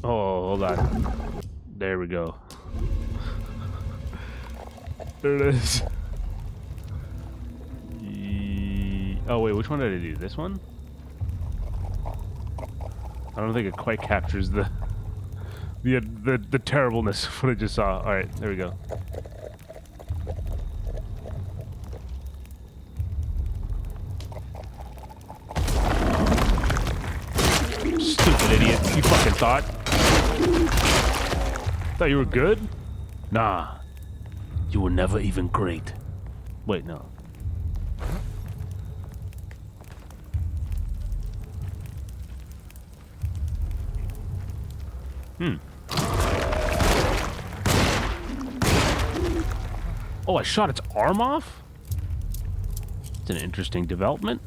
Oh, hold on. There we go. There it is. Oh, wait, which one did I do? This one? I don't think it quite captures the terribleness of what I just saw. Alright, there we go. Stupid idiot. You fucking thought you were good? Nah. You were never even great. Wait, no. Oh, I shot its arm off? It's an interesting development.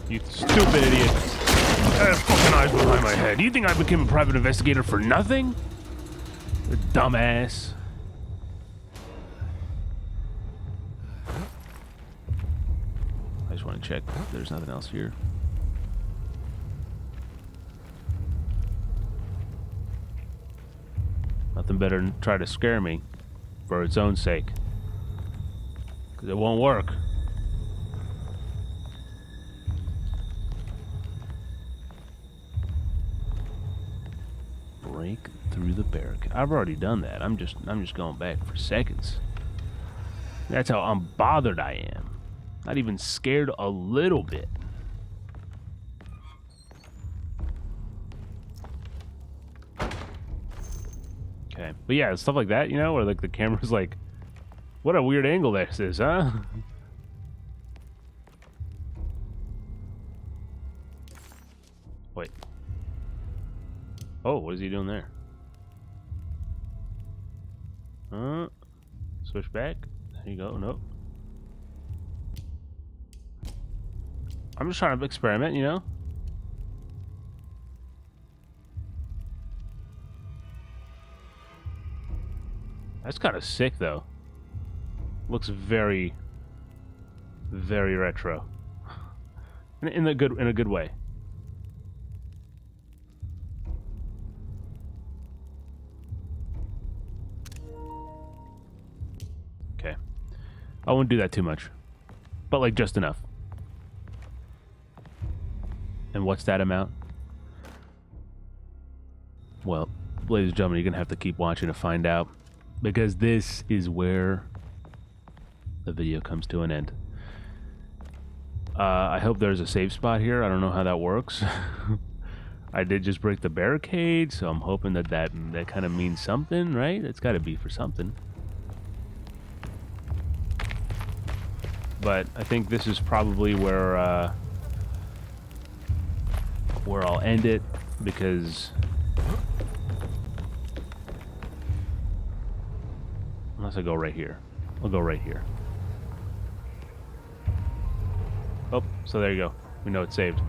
You stupid idiot. I have fucking eyes behind my head. Do you think I became a private investigator for nothing? You dumbass. I just want to check if there's nothing else here. Nothing better than try to scare me for its own sake. Because it won't work. Break through the barricade. I've already done that. I'm just going back for seconds. That's how unbothered I am. Not even scared a little bit. Okay. But yeah, stuff like that, you know, where like the camera's like, what a weird angle this is, huh? Wait. Oh, what is he doing there? Switch back. There you go. Nope. I'm just trying to experiment, you know? That's kind of sick, though. Looks very, very retro. In a good way. Okay. I won't do that too much. But like just enough. And what's that amount? Well, ladies and gentlemen, you're going to have to keep watching to find out. Because this is where the video comes to an end. I hope there's a save spot here. I don't know how that works. I did just break the barricade, so I'm hoping that kind of means something, right? It's got to be for something. But I think this is probably where I'll end it, because unless I go right here. I'll go right here. Oh, so there you go. We know it's saved.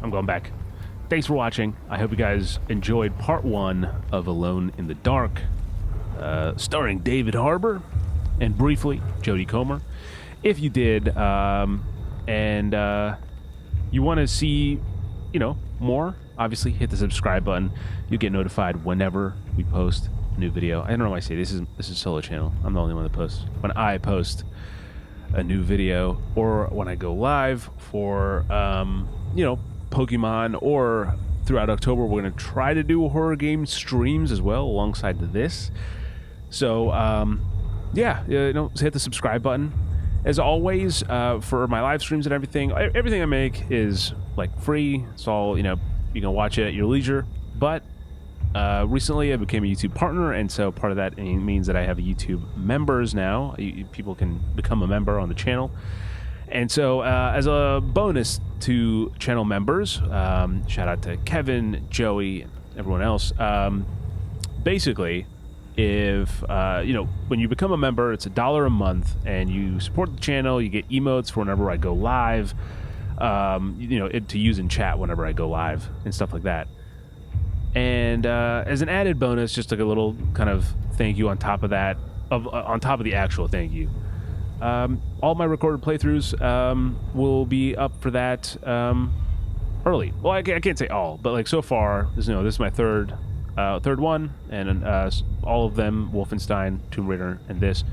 I'm going back. Thanks for watching. I hope you guys enjoyed part 1 of Alone in the Dark, starring David Harbour and briefly Jodie Comer. If you did, and you want to see, you know, more, obviously hit the subscribe button. You'll get notified whenever we post a new video. I don't know why I say this is solo channel. I'm the only one that posts. When I post a new video, or when I go live for you know, Pokemon, or throughout October we're going to try to do horror game streams as well alongside this. So yeah, you know, hit the subscribe button, As always, for my live streams and everything I make is like free. It's all, you can watch it at your leisure. But recently I became a YouTube partner, and so part of that means that I have YouTube members now. People can become a member on the channel. And so as a bonus to channel members, shout out to Kevin, Joey, and everyone else. Basically, if, when you become a member, it's $1 a month, and you support the channel, you get emotes for whenever I go live, to use in chat whenever I go live and stuff like that. And as an added bonus, just like a little kind of thank you on top of that, on top of the actual thank you. All my recorded playthroughs will be up for that early. Well, I can't say all, but like so far, this is my third one, and all of them, Wolfenstein, Tomb Raider, and this,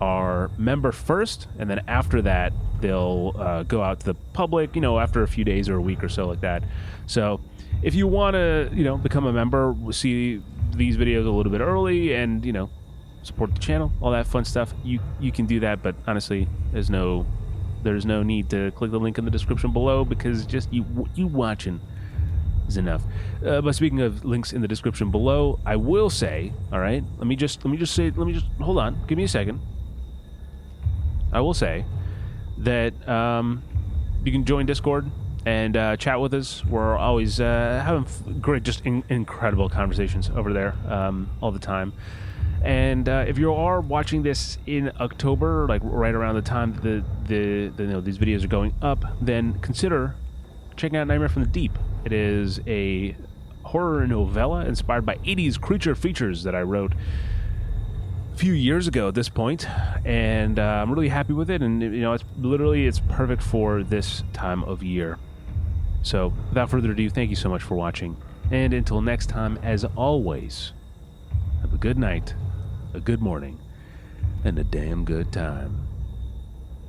are member first, and then after that, they'll go out to the public, after a few days or a week or so like that. So if you want to, become a member, see these videos a little bit early, and, support the channel, all that fun stuff, you can do that. But honestly, there's no need to click the link in the description below, because just you watching is enough. But speaking of links in the description below, I will say, all right, let me just hold on, give me a second. I will say that you can join Discord and chat with us. We're always having great, just incredible conversations over there all the time. And if you are watching this in October, like right around the time that these videos are going up, then consider checking out Nightmare from the Deep. It is a horror novella inspired by 80s creature features that I wrote a few years ago at this point, and I'm really happy with it. And it's perfect for this time of year. So without further ado, thank you so much for watching, and until next time, as always, have a good night, a good morning, and a damn good time.